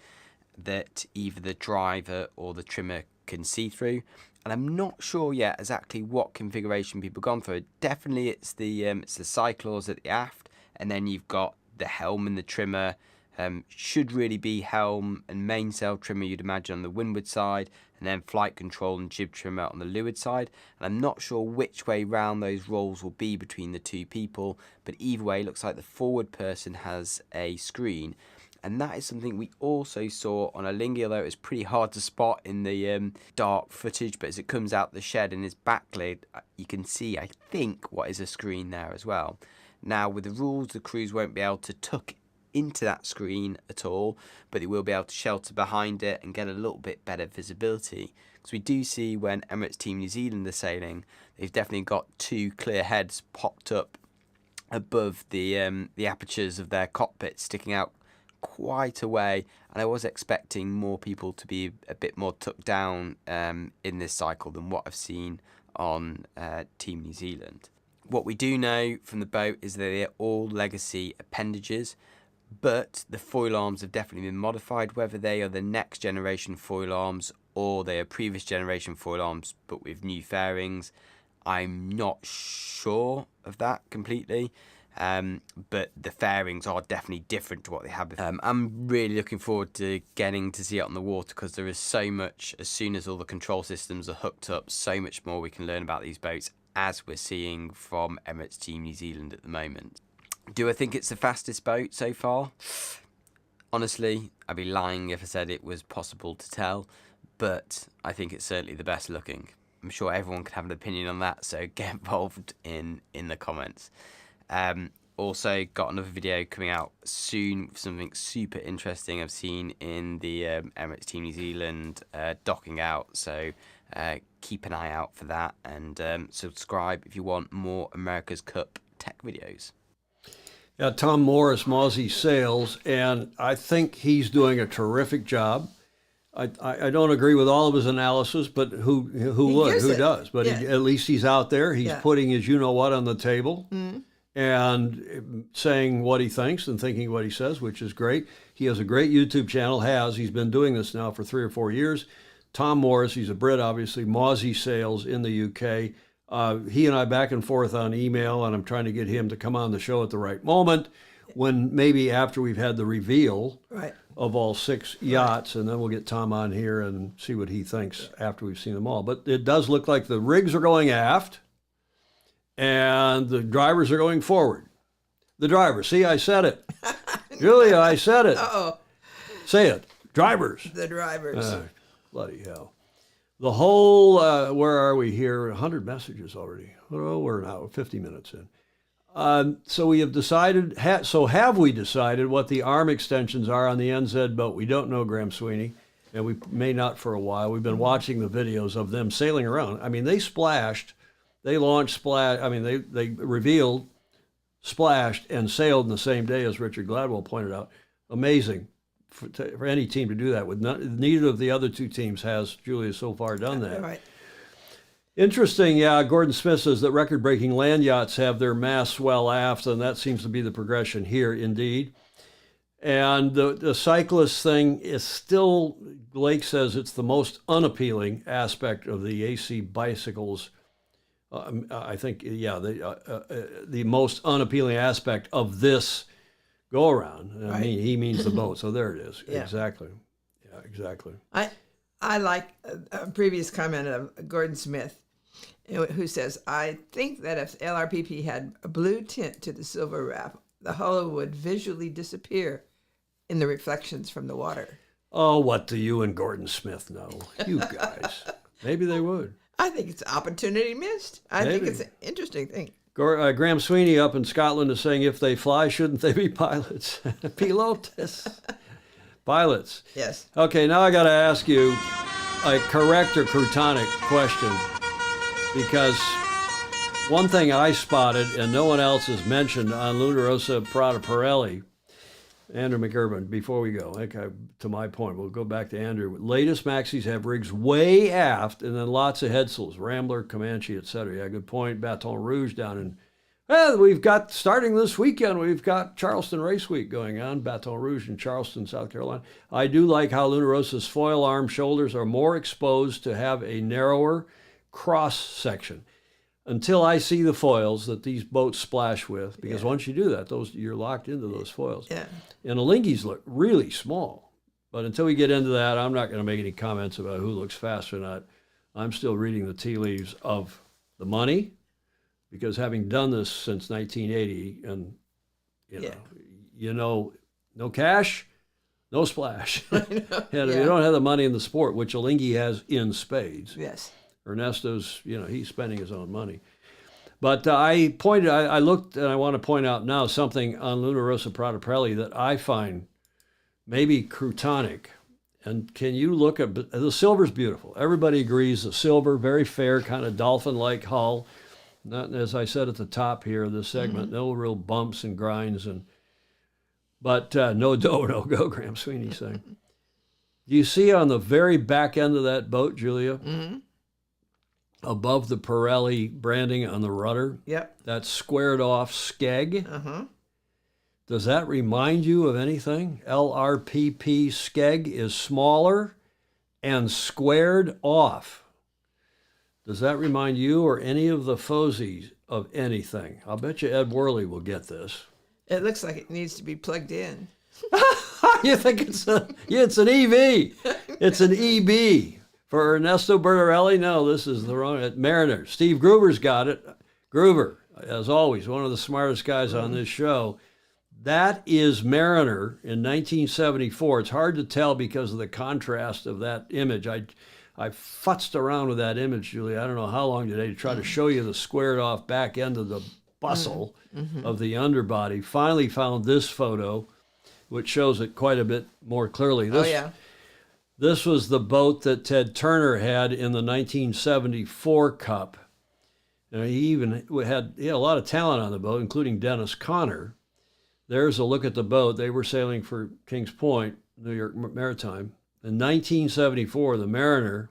Speaker 17: that either the driver or the trimmer can see through, and I'm not sure yet exactly what configuration people have gone for. Definitely it's the cyclors at the aft, and then you've got the helm and the trimmer. Should really be helm and mainsail trimmer, you'd imagine, on the windward side, and then flight control and jib trimmer on the leeward side. And I'm not sure which way round those roles will be between the 2 people, but either way, it looks like the forward person has a screen. And that is something we also saw on Alinghi, although it was pretty hard to spot in the dark footage. But as it comes out the shed and is backlit, you can see, I think, what is a screen there as well. Now, with the rules, the crews won't be able to tuck into that screen at all, but they will be able to shelter behind it and get a little bit better visibility. Because we do see when Emirates Team New Zealand are sailing, they've definitely got 2 clear heads popped up above the apertures of their cockpits, sticking out quite a way, and I was expecting more people to be a bit more tucked down in this cycle than what I've seen on Team New Zealand. What we do know from the boat is that they're all legacy appendages, but the foil arms have definitely been modified. Whether they are the next generation foil arms or they are previous generation foil arms but with new fairings, I'm not sure of that completely. But the fairings are definitely different to what they had before. I'm really looking forward to getting to see it on the water, because there is so much, as soon as all the control systems are hooked up, so much more we can learn about these boats, as we're seeing from Emirates Team New Zealand at the moment. Do I think it's the fastest boat so far? Honestly, I'd be lying if I said it was possible to tell, but I think it's certainly the best looking. I'm sure everyone can have an opinion on that, so get involved in the comments. Also got another video coming out soon with something super interesting I've seen in the Emirates Team New Zealand docking out, so keep an eye out for that, and subscribe if you want more America's Cup tech videos.
Speaker 1: Yeah, Tom Morris, Mozzie Sales, and I think he's doing a terrific job. I don't agree with all of his analysis, but who would? Who does? But
Speaker 2: yeah.
Speaker 1: at least he's out there. He's putting his you-know-what on the table and saying what he thinks and thinking what he says, which is great. He has a great YouTube channel, he's been doing this now for 3 or 4 years. Tom Morris, he's a Brit, obviously. Mozzie Sales in the UK. He and I back and forth on email, and I'm trying to get him to come on the show at the right moment, when maybe after we've had the reveal of all 6 yachts, and then we'll get Tom on here and see what he thinks after we've seen them all. But it does look like the rigs are going aft and the drivers are going forward. The drivers, see, I said it. Julia, I said it.
Speaker 2: Uh-oh.
Speaker 1: Say it. Drivers.
Speaker 2: The drivers.
Speaker 1: Bloody hell. The whole, where are we here? 100 messages already. Oh, we're now 50 minutes in. So we have decided, have we decided what the arm extensions are on the NZ boat? We don't know, Graham Sweeney, and we may not for a while. We've been watching the videos of them sailing around. I mean, they splashed, they launched splash, I mean, they revealed splashed and sailed in the same day, as Richard Gladwell pointed out. Amazing for any team to do that. With neither of the other two teams has, Julia, so far done that.
Speaker 2: Right.
Speaker 1: Interesting, yeah. Gordon Smith says that record-breaking land yachts have their masts well aft, and that seems to be the progression here, indeed. And the cyclist thing is still, Blake says it's the most unappealing aspect of the AC bicycles. I think, yeah, the most unappealing aspect of this go-around.
Speaker 2: Right.
Speaker 1: I mean, he means the boat, so there it is.
Speaker 2: Yeah.
Speaker 1: Exactly. Yeah, exactly.
Speaker 2: I like a previous comment of Gordon Smith, who says, I think that if LRPP had a blue tint to the silver wrap, the hull would visually disappear in the reflections from the water.
Speaker 1: Oh, what do you and Gordon Smith know? You guys. Maybe they would.
Speaker 2: I think it's opportunity missed. I think it's an interesting thing.
Speaker 1: Graham Sweeney up in Scotland is saying, if they fly, shouldn't they be pilots? Pilotes. Pilots.
Speaker 2: Yes.
Speaker 1: Okay, now I got to ask you a correct or crotonic question, because one thing I spotted and no one else has mentioned on Luna Rossa Prada Pirelli, Andrew McIrvin, before we go, okay, to my point, we'll go back to Andrew. Latest maxis have rigs way aft and then lots of headsails, Rambler, Comanche, etc. Yeah, good point. Baton Rouge down in, well, we've got, starting this weekend, we've got Charleston Race Week going on, Baton Rouge in Charleston, South Carolina. I do like how Luna Rossa's foil arm shoulders are more exposed to have a narrower cross section. Until I see the foils that these boats splash with, because once you do that, you're locked into those foils.
Speaker 2: Yeah.
Speaker 1: And the Lingies look really small. But until we get into that, I'm not going to make any comments about who looks fast or not. I'm still reading the tea leaves of the money, because having done this since 1980, and no cash, no splash. And if you don't have the money in the sport, which Alinghi has in spades.
Speaker 2: Yes.
Speaker 1: Ernesto's, he's spending his own money. But I looked, and I want to point out now something on Luna Rossa Prada Pirelli that I find maybe crotonic. And can you look at, the silver's beautiful. Everybody agrees the silver, very fair, kind of dolphin-like hull. Not, as I said at the top here of this segment, no real bumps and grinds. But no dough, no go, Graham Sweeney saying. Do you see on the very back end of that boat, Julia?
Speaker 2: Mm-hmm.
Speaker 1: Above the Pirelli branding on the rudder, that squared off skeg. Does that remind you of anything? LRPP skeg is smaller and squared off. Does that remind you or any of the Fosies of anything? I'll bet you Ed Worley will get this.
Speaker 2: It looks like it needs to be plugged in.
Speaker 1: You think it's an EV? It's an EB. For Ernesto Bertarelli, no, this is the wrong. Mariner. Steve Gruber's got it. Gruber, as always, one of the smartest guys on this show. That is Mariner in 1974. It's hard to tell because of the contrast of that image. I futzed around with that image, Julie. I don't know how long today to try to show you the squared off back end of the bustle of the underbody. Finally found this photo, which shows it quite a bit more clearly. This was the boat that Ted Turner had in the 1974 Cup. And he had a lot of talent on the boat, including Dennis Conner. There's a look at the boat. They were sailing for Kings Point, New York Maritime. In 1974, the Mariner.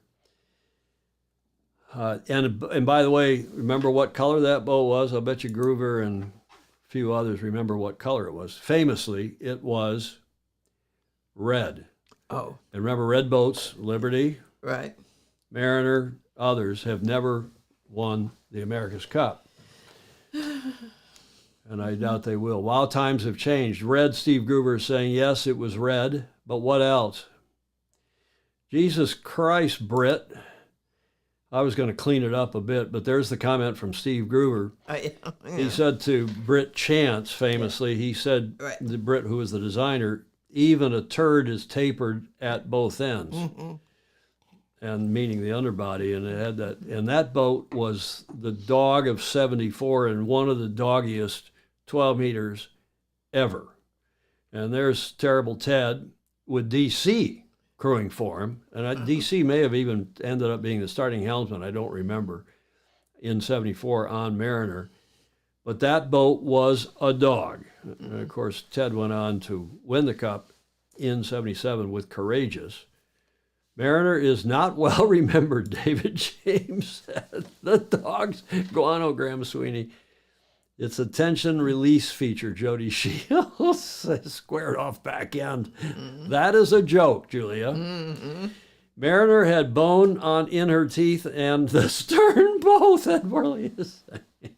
Speaker 1: And by the way, remember what color that boat was? I'll bet you Groover and a few others remember what color it was. Famously, it was red.
Speaker 2: Oh.
Speaker 1: And remember, red boats, Liberty,
Speaker 2: right,
Speaker 1: Mariner, others have never won the America's Cup. And I doubt they will. While times have changed. Red, Steve Gruber is saying, yes, it was red, but what else? Jesus Christ, Britt. I was going to clean it up a bit, but there's the comment from Steve Gruber. He said to Britt Chance, famously, he said, to Britt, who was the designer, even a turd is tapered at both ends. And meaning the underbody, and it had that. And that boat was the dog of 74 and one of the doggiest 12 meters ever. And there's Terrible Ted with DC crewing for him. And DC may have even ended up being the starting helmsman, I don't remember, in 74 on Mariner. but that boat was a dog. And of course, Ted went on to win the Cup in 77 with Courageous. Mariner is not well remembered, David James said. The dog's guano, Graham Sweeney. It's a tension release feature, Jody Shields squared off back end. That is a joke, Julia. Mariner had bone in her teeth and the stern both, Ed Worley is saying.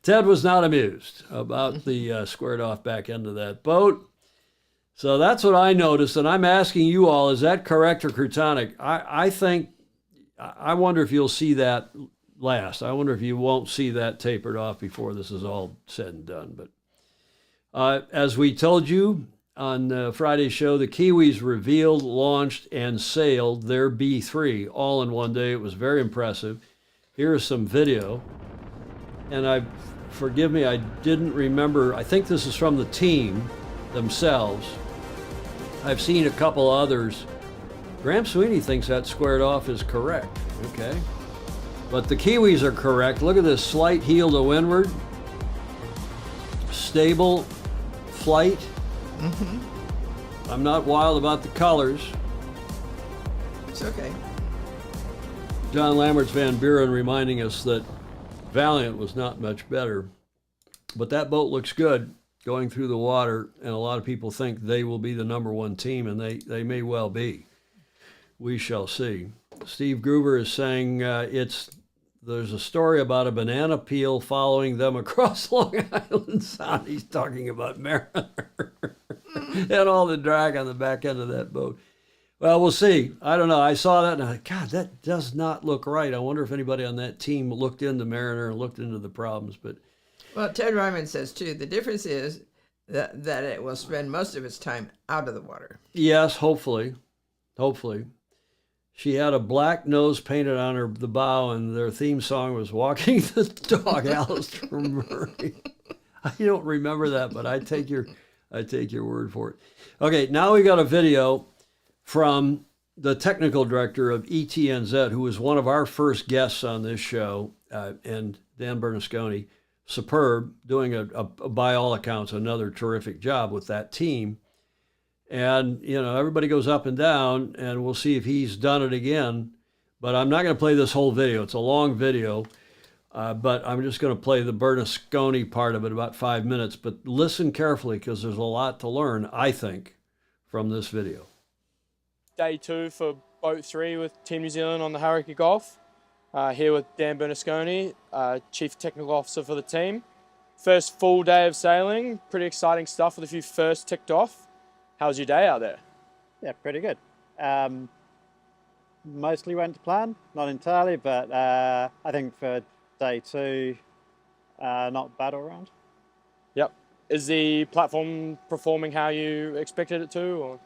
Speaker 1: Ted was not amused about the squared off back end of that boat. So that's what I noticed, and I'm asking you all, is that correct or crotonic? I wonder if you'll see that last. I wonder if you won't see that tapered off before this is all said and done. But as we told you on Friday's show, the Kiwis revealed, launched, and sailed their B3 all in one day. It was very impressive. Here is some video. And forgive me, I didn't remember. I think this is from the team themselves. I've seen a couple others. Graham Sweeney thinks that squared off is correct. Okay. But the Kiwis are correct. Look at this slight heel to windward. Stable flight. I'm not wild about the colors.
Speaker 2: It's okay.
Speaker 1: John Lambert's Van Buren reminding us that Valiant was not much better. But that boat looks good going through the water, and a lot of people think they will be the number one team, and they may well be. We shall see. Steve Gruber is saying there's a story about a banana peel following them across Long Island Sound. He's talking about Mariner and all the drag on the back end of that boat. Well, we'll see. I don't know. I saw that, and I thought, God, that does not look right. I wonder if anybody on that team looked into Mariner and looked into the problems. But
Speaker 2: well, Ted Ryman says, too, the difference is that it will spend most of its time out of the water.
Speaker 1: yes, hopefully. Hopefully. She had a black nose painted on the bow, and their theme song was Walking the Dog, Alistair Murray. I don't remember that, but I take your word for it. Okay, now we got a video from the technical director of ETNZ, who was one of our first guests on this show, and Dan Bernasconi, superb, doing by all accounts, another terrific job with that team. And, everybody goes up and down, and we'll see if he's done it again. But I'm not going to play this whole video. It's a long video, but I'm just going to play the Bernasconi part of it, about 5 minutes. But listen carefully, because there's a lot to learn, I think, from this video.
Speaker 10: Day 2 for Boat 3 with Team New Zealand on the Hauraki Gulf. Here with Dan Bernasconi, Chief Technical Officer for the team. First full day of sailing, pretty exciting stuff with a few firsts ticked off. How was your day out there?
Speaker 18: Yeah, pretty good. Mostly went to plan, not entirely, but I think for day 2, not bad all around.
Speaker 10: Yep. Is the platform performing how you expected it to? Or?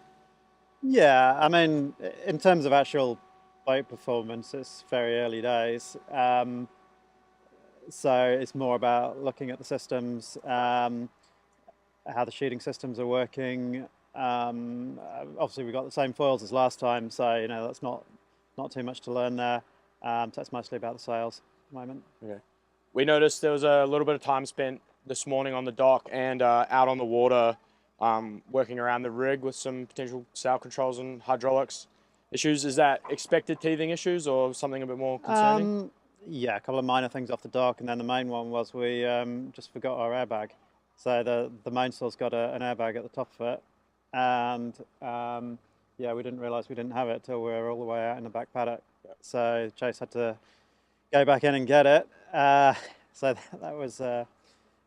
Speaker 18: Yeah, I mean, in terms of actual boat performance, it's very early days. So it's more about looking at the systems, how the shooting systems are working. Obviously we've got the same foils as last time, so that's not too much to learn there. So it's mostly about the sails at the moment.
Speaker 10: Okay. We noticed there was a little bit of time spent this morning on the dock and out on the water, working around the rig with some potential sail controls and hydraulics issues. Is that expected teething issues or something a bit more concerning?
Speaker 18: Yeah, a couple of minor things off the dock, and then the main one was we just forgot our airbag. So the mainsail's got an airbag at the top of it, and yeah, we didn't realise we didn't have it till we were all the way out in the back paddock. So Chase had to go back in and get it. So that was a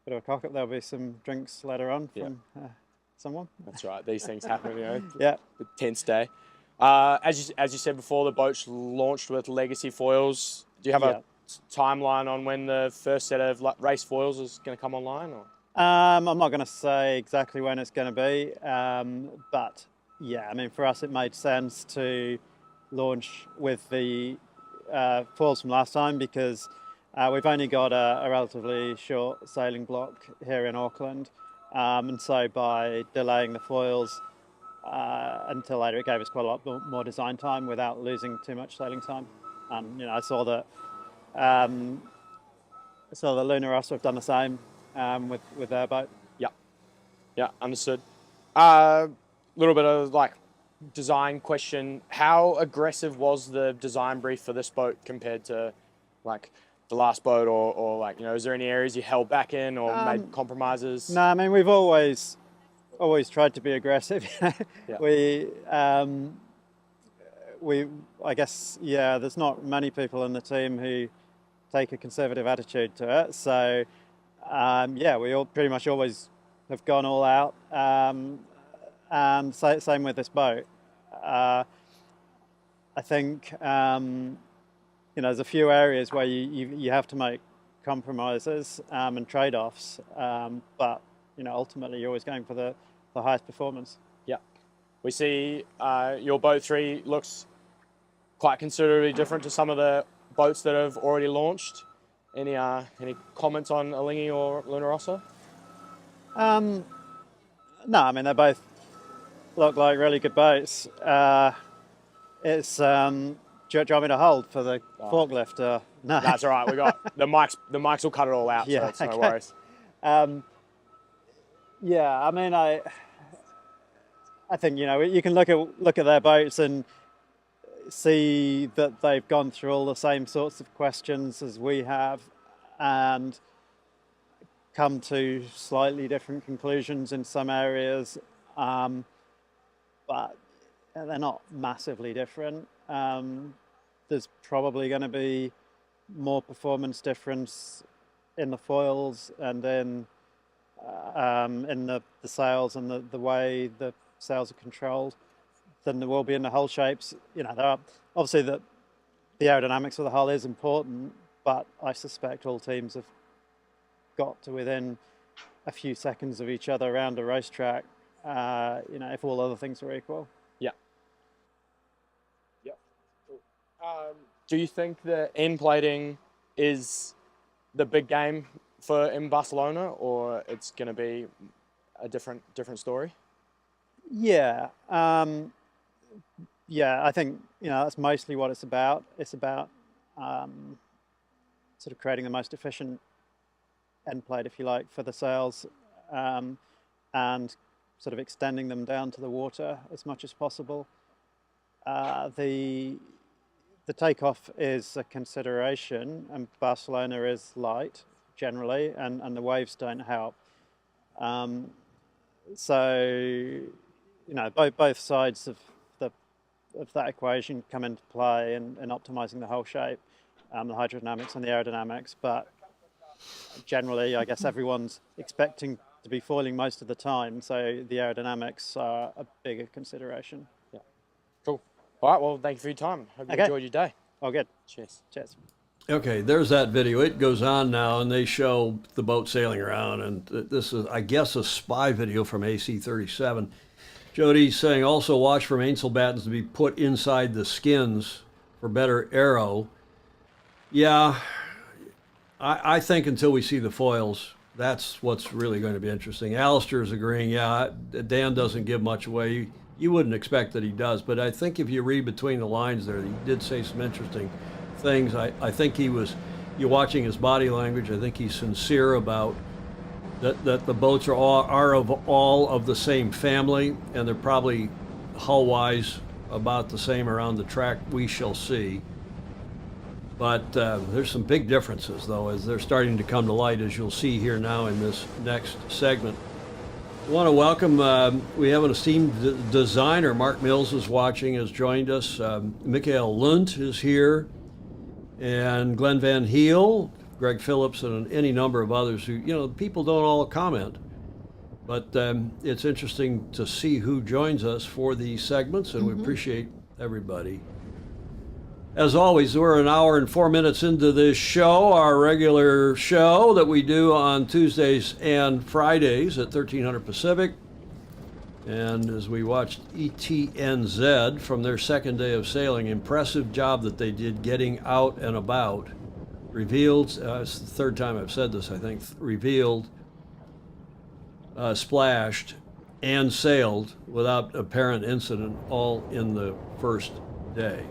Speaker 18: bit of a cock-up. There'll be some drinks later on from someone.
Speaker 10: That's right. These things happen,
Speaker 18: Yeah.
Speaker 10: The tense day. As you said before, the boat's launched with legacy foils. Do you have a timeline on when the first set of race foils is going to come online? Or?
Speaker 18: I'm not going to say exactly when it's going to be, but yeah, I mean, for us it made sense to launch with the foils from last time because we've only got a relatively short sailing block here in Auckland, and so by delaying the foils until later, it gave us quite a lot more design time without losing too much sailing time. And I saw that So the Luna Rossa have done the same with their boat.
Speaker 10: Yeah, understood. Little bit of like design question. How aggressive was the design brief for this boat compared to like the last boat, or like, you know, is there any areas you held back in or made compromises?
Speaker 18: No, I mean, we've always tried to be aggressive.
Speaker 10: Yeah.
Speaker 18: I guess, yeah, there's not many people in the team who take a conservative attitude to it. So, yeah, we all pretty much always have gone all out. And same with this boat. I think, you know, there's a few areas where you have to make compromises and trade-offs. But, you know, ultimately you're always going for the highest performance.
Speaker 10: Yeah. We see your boat 3 looks quite considerably different to some of the boats that have already launched. Any comments on Alinghi or Luna Rossa?
Speaker 18: No, I mean, they both look like really good boats. It's do you want me to hold for the forklift? No,
Speaker 10: that's all right. We got the mics. The mics will cut it all out, so it's no worries.
Speaker 18: Yeah, I mean, I think, you know, you can look at their boats and see that they've gone through all the same sorts of questions as we have, and come to slightly different conclusions in some areas, but they're not massively different. There's probably going to be more performance difference in the foils and then in the sails and the way the sails are controlled than there will be in the hull shapes. You know, there are obviously the aerodynamics of the hull is important, but I suspect all teams have got to within a few seconds of each other around a racetrack, you know, if all other things were equal.
Speaker 10: Yeah. Yeah. Cool. Do you think the end plating is the big game in Barcelona, or it's going to be a different story?
Speaker 18: Yeah. Yeah, I think, you know, that's mostly what it's about. It's about sort of creating the most efficient end plate, if you like, for the sails, and sort of extending them down to the water as much as possible. The takeoff is a consideration, and Barcelona is light generally, and the waves don't help. So, you know, both sides of that equation come into play in optimizing the hull shape, the hydrodynamics and the aerodynamics. But generally, I guess everyone's expecting to be foiling most of the time, so the aerodynamics are a bigger consideration.
Speaker 10: Yeah. Cool. All right, well, thank you for your time. Hope you enjoyed your day.
Speaker 18: Oh, good.
Speaker 10: Cheers.
Speaker 18: Cheers.
Speaker 1: Okay, there's that video. It goes on now, and they show the boat sailing around, and this is, I guess, a spy video from AC-37. Jody's saying also watch for mainsail battens to be put inside the skins for better aero. Yeah, I think until we see the foils, that's what's really going to be interesting. Alistair's agreeing, yeah, Dan doesn't give much away. You wouldn't expect that he does, but I think if you read between the lines there, he did say some interesting things. I think you're watching his body language, I think he's sincere about that the boats are all of the same family, and they're probably hull-wise about the same around the track. We shall see. But there's some big differences, though, as they're starting to come to light, as you'll see here now in this next segment. I want to welcome, we have an esteemed designer, Mark Mills is watching, has joined us. Michael Lunt is here, and Glenn Van Heel, Greg Phillips, and any number of others who, you know, people don't all comment. But it's interesting to see who joins us for these segments, and we appreciate everybody. As always, we're an hour and 4 minutes into this show, our regular show that we do on Tuesdays and Fridays at 1300 Pacific. And as we watched ETNZ from their second day of sailing, impressive job that they did getting out and about. Revealed, it's the third time I've said this, I think, revealed, splashed, and sailed without apparent incident all in the first day.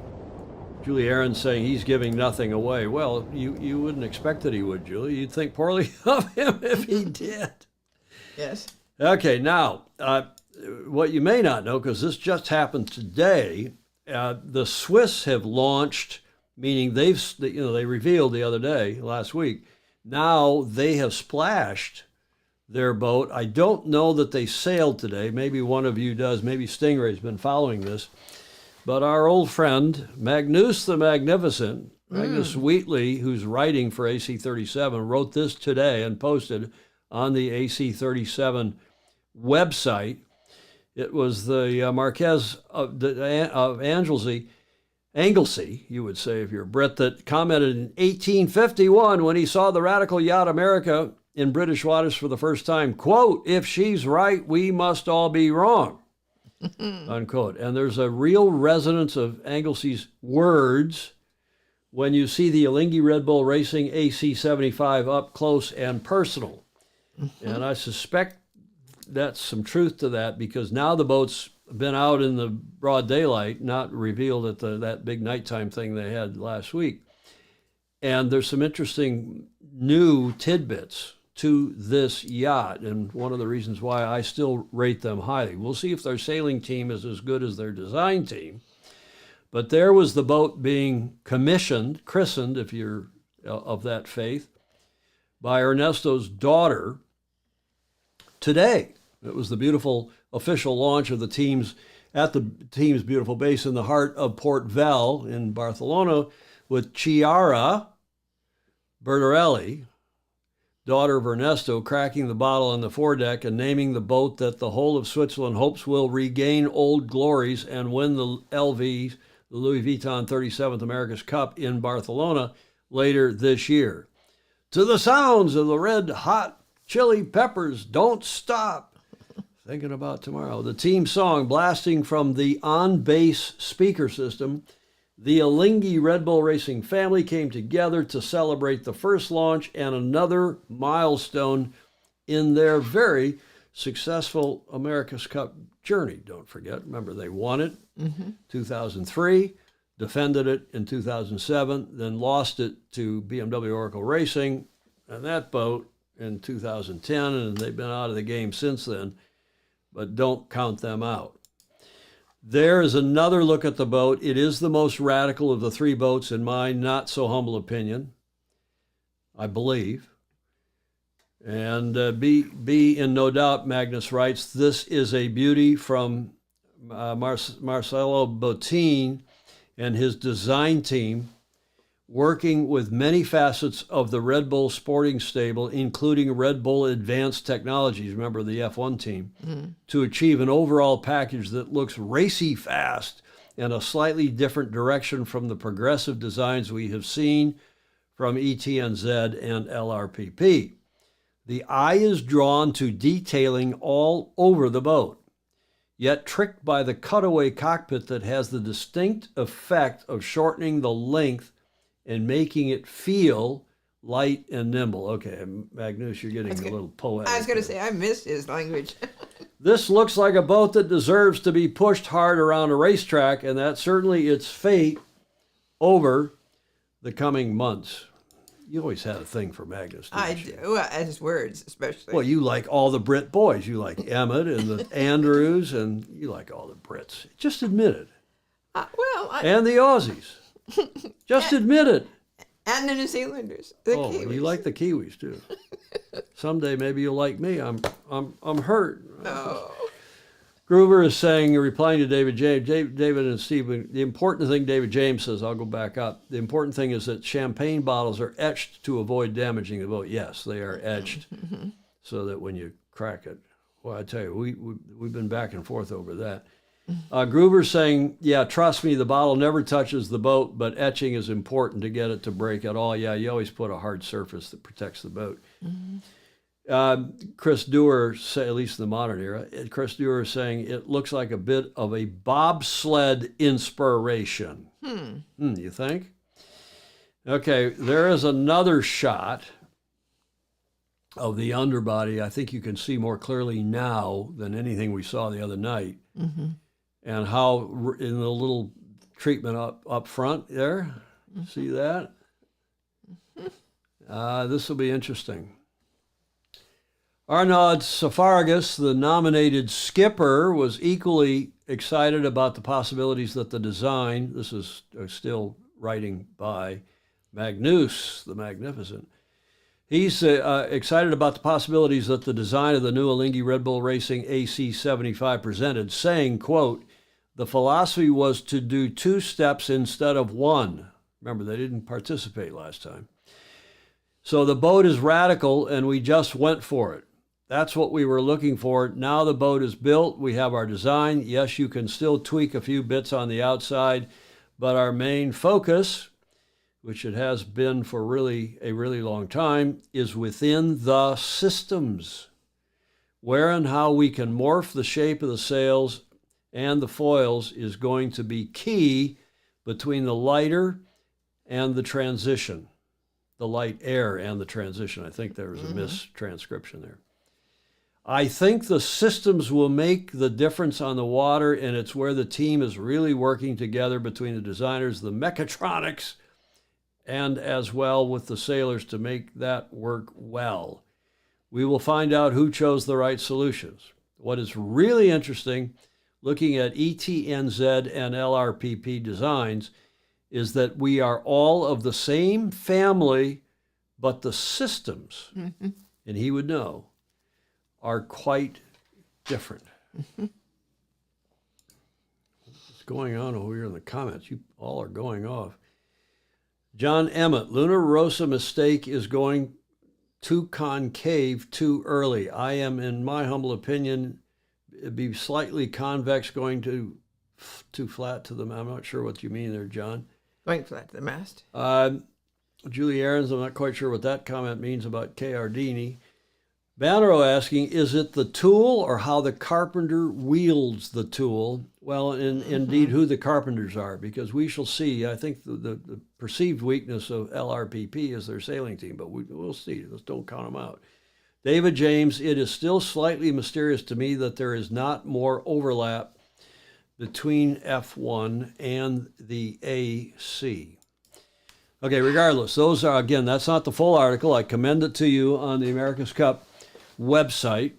Speaker 1: Julie Aaron saying he's giving nothing away. Well, you wouldn't expect that he would, Julie. You'd think poorly of him if he did.
Speaker 2: Yes.
Speaker 1: Okay, now, what you may not know, because this just happened today, the Swiss have launched, meaning they revealed the other day, last week, now they have splashed their boat. I don't know that they sailed today. Maybe one of you does. Maybe Stingray's been following this. But our old friend, Magnus the Magnificent, Magnus Wheatley, who's writing for AC37, wrote this today and posted on the AC37 website. It was the Marquess of Anglesey, you would say if you're a Brit, that commented in 1851 when he saw the radical yacht America in British waters for the first time, quote, "If she's right, we must all be wrong," unquote. And there's a real resonance of Anglesey's words when you see the Alinghi Red Bull Racing AC75 up close and personal. And I suspect that's some truth to that, because now the boat's been out in the broad daylight, not revealed at that big nighttime thing they had last week. And there's some interesting new tidbits to this yacht, and one of the reasons why I still rate them highly. We'll see if their sailing team is as good as their design team. But there was the boat being christened, if you're of that faith, by Ernesto's daughter today. It was the beautiful official launch of the teams at the team's beautiful base in the heart of Port Vell in Barcelona, with Chiara Bertarelli, daughter of Ernesto, cracking the bottle on the foredeck and naming the boat that the whole of Switzerland hopes will regain old glories and win the LV, the Louis Vuitton 37th America's Cup in Barcelona later this year. To the sounds of the Red Hot Chili Peppers, Don't Stop. Thinking about tomorrow. The team song blasting from the on-base speaker system. The Alinghi Red Bull Racing family came together to celebrate the first launch and another milestone in their very successful America's Cup journey. Don't forget, remember, they won it 2003, defended it in 2007, then lost it to BMW Oracle Racing and that boat in 2010, and they've been out of the game since then. But don't count them out. There is another look at the boat. It is the most radical of the three boats, in my not so humble opinion, I believe. And be in no doubt, Magnus writes, this is a beauty from Marcelo Botín and his design team, working with many facets of the Red Bull sporting stable, including Red Bull Advanced Technologies, remember the F1 team, to achieve an overall package that looks racy fast and a slightly different direction from the progressive designs we have seen from ETNZ and LRPP. The eye is drawn to detailing all over the boat, yet tricked by the cutaway cockpit that has the distinct effect of shortening the length and making it feel light and nimble. Okay, Magnus, you're getting a little poetic.
Speaker 2: I was going to say, I missed his language.
Speaker 1: This looks like a boat that deserves to be pushed hard around a racetrack, and that's certainly its fate over the coming months. You always had a thing for Magnus, didn't you?
Speaker 2: Do, and his words especially.
Speaker 1: Well, you like all the Brit boys. You like Emmett and the Andrews, and you like all the Brits. Just admit it. And the Aussies. Just admit it.
Speaker 2: And the New Zealanders. The Kiwis.
Speaker 1: You like the Kiwis too. Someday maybe you'll like me. I'm hurt.
Speaker 2: No.
Speaker 1: Groover is saying, replying to David James, David and Steve, the important thing, David James says, I'll go back up. The important thing is that champagne bottles are etched to avoid damaging the boat. Yes, they are etched so that when you crack it, well, I tell you, we've been back and forth over that. Groover's saying, yeah, trust me, the bottle never touches the boat, but etching is important to get it to break at all. Yeah, you always put a hard surface that protects the boat. Chris Dewar, at least in the modern era, Chris Dewar is saying it looks like a bit of a bobsled inspiration. You think? Okay, there is another shot of the underbody. I think you can see more clearly now than anything we saw the other night. And how in the little treatment up front there. See that? This will be interesting. Arnaud Safargas, the nominated skipper, was equally excited about the possibilities that the design, this is still writing by Magnus the Magnificent, he's excited about the possibilities that the design of the new Alinghi Red Bull Racing AC75 presented, saying, quote, the philosophy was to do 2 steps instead of 1. Remember, they didn't participate last time. So the boat is radical, and we just went for it. That's what we were looking for. Now the boat is built. We have our design. Yes, you can still tweak a few bits on the outside, but our main focus, which it has been for a really long time, is within the systems. Where and how we can morph the shape of the sails and the foils is going to be key between the lighter and the transition. The light air and the transition. I think there was a mistranscription there. I think the systems will make the difference on the water, and it's where the team is really working together between the designers, the mechatronics, and as well with the sailors to make that work well. We will find out who chose the right solutions. What is really interesting, looking at ETNZ and LRPP designs, is that we are all of the same family, but the systems, and he would know, are quite different. What's going on over here in the comments? You all are going off. John Emmett, Luna Rossa mistake is going too concave too early. I am, in my humble opinion, it'd be slightly convex going too flat to the mast. I'm not sure what you mean there, John.
Speaker 2: Going flat to the mast.
Speaker 1: Julie Aarons, I'm not quite sure what that comment means about K. Ardini. Banro asking, is it the tool or how the carpenter wields the tool? Well, indeed, who the carpenters are, because we shall see. I think the perceived weakness of LRPP is their sailing team, but we'll see. Let's don't count them out. David James, it is still slightly mysterious to me that there is not more overlap between F1 and the AC. Okay, regardless, those are, again, that's not the full article. I commend it to you on the America's Cup website,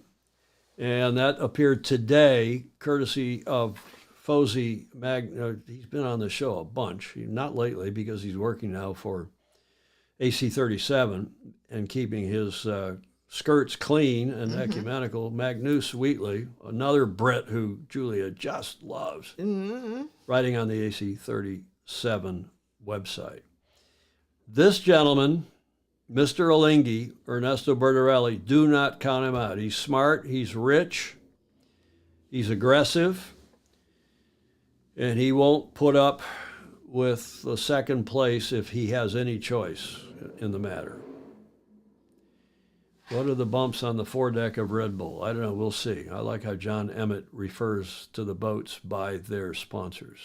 Speaker 1: and that appeared today, courtesy of Fozy he's been on the show a bunch, not lately because he's working now for AC37 and keeping his skirts clean and ecumenical. Magnus Wheatley, another Brit who Julia just loves, writing on the AC37 website. This gentleman, Mr. Alinghi, Ernesto Bertarelli, do not count him out. He's smart, he's rich, he's aggressive, and he won't put up with the second place if he has any choice in the matter. What are the bumps on the foredeck of Red Bull? I don't know, we'll see. I like how John Emmett refers to the boats by their sponsors.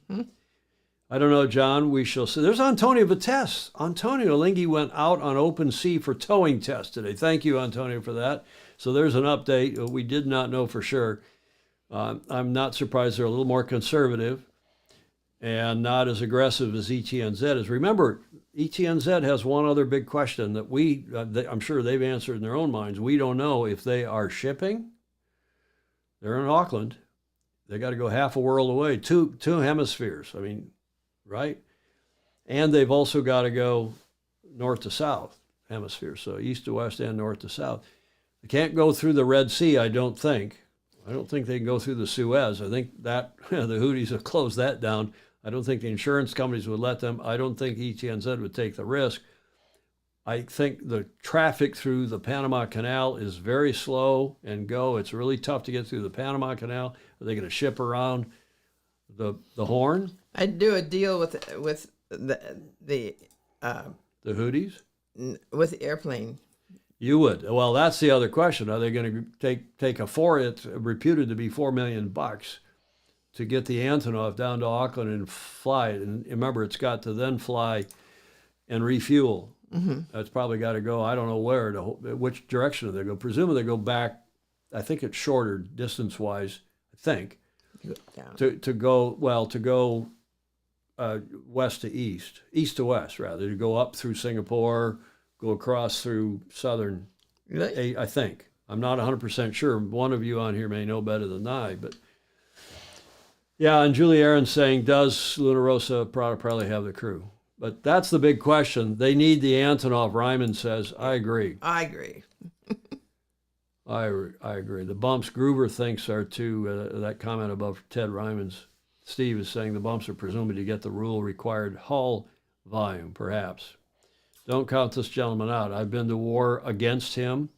Speaker 1: I don't know, John. We shall see. There's Antonio Vitesse. Antonio Alinghi went out on open sea for towing test today. Thank you, Antonio, for that. So there's an update. We did not know for sure. I'm not surprised they're a little more conservative and not as aggressive as ETNZ is. Remember, ETNZ has one other big question that I'm sure they've answered in their own minds. We don't know if they are shipping. They're in Auckland. They got to go half a world away, two hemispheres. I mean, right? And they've also got to go north to south hemisphere, so east to west and north to south. They can't go through the Red Sea, I don't think. I don't think they can go through the Suez. I think that the Houthis have closed that down. I don't think the insurance companies would let them. I don't think ETNZ would take the risk. I think the traffic through the Panama Canal is very slow and go. It's really tough to get through the Panama Canal. Are they going to ship around the Horn?
Speaker 2: I'd do a deal with the
Speaker 1: Houthis?
Speaker 2: With the airplane.
Speaker 1: You would. Well, that's the other question. Are they going to take it's reputed to be $4 million to get the Antonov down to Auckland and fly it? And remember, it's got to then fly and refuel. That's probably got to go, I don't know where, which direction do they go? Presumably they go back, I think it's shorter distance-wise, I think, to go west to east to west, rather, to go up through Singapore, go across through southern,
Speaker 2: Really?
Speaker 1: I think. I'm not 100% sure. One of you on here may know better than I, but yeah, and Julie Aaron's saying, does Luna Rossa Prada Pirelli have the crew? But that's the big question. They need the Antonov. Ryman says, I agree.
Speaker 2: I agree.
Speaker 1: I agree. The bumps Groover thinks are too, that comment above Ted Ryman's. Steve is saying the bumps are presumably to get the rule required hull volume, perhaps. Don't count this gentleman out. I've been to war against him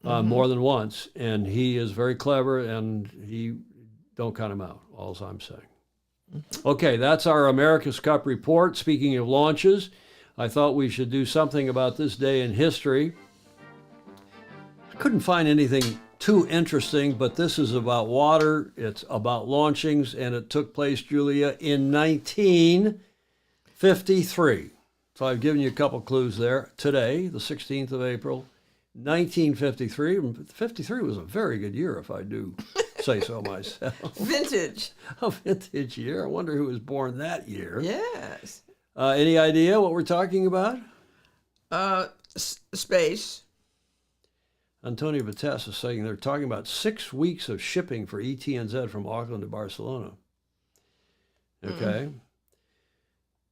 Speaker 1: more than once, and he is very clever, and don't count him out, all I'm saying. Okay, that's our America's Cup report. Speaking of launches, I thought we should do something about this day in history. I couldn't find anything too interesting, but this is about water. It's about launchings, and it took place, Julia, in 1953. So I've given you a couple clues there. Today, the 16th of April, 1953. 53 was a very good year, if I do say so myself.
Speaker 2: Vintage.
Speaker 1: A vintage year. I wonder who was born that year.
Speaker 2: Yes.
Speaker 1: Any idea what we're talking about?
Speaker 2: Space.
Speaker 1: Antonio Vitesse is saying they're talking about 6 weeks of shipping for ETNZ from Auckland to Barcelona. Okay.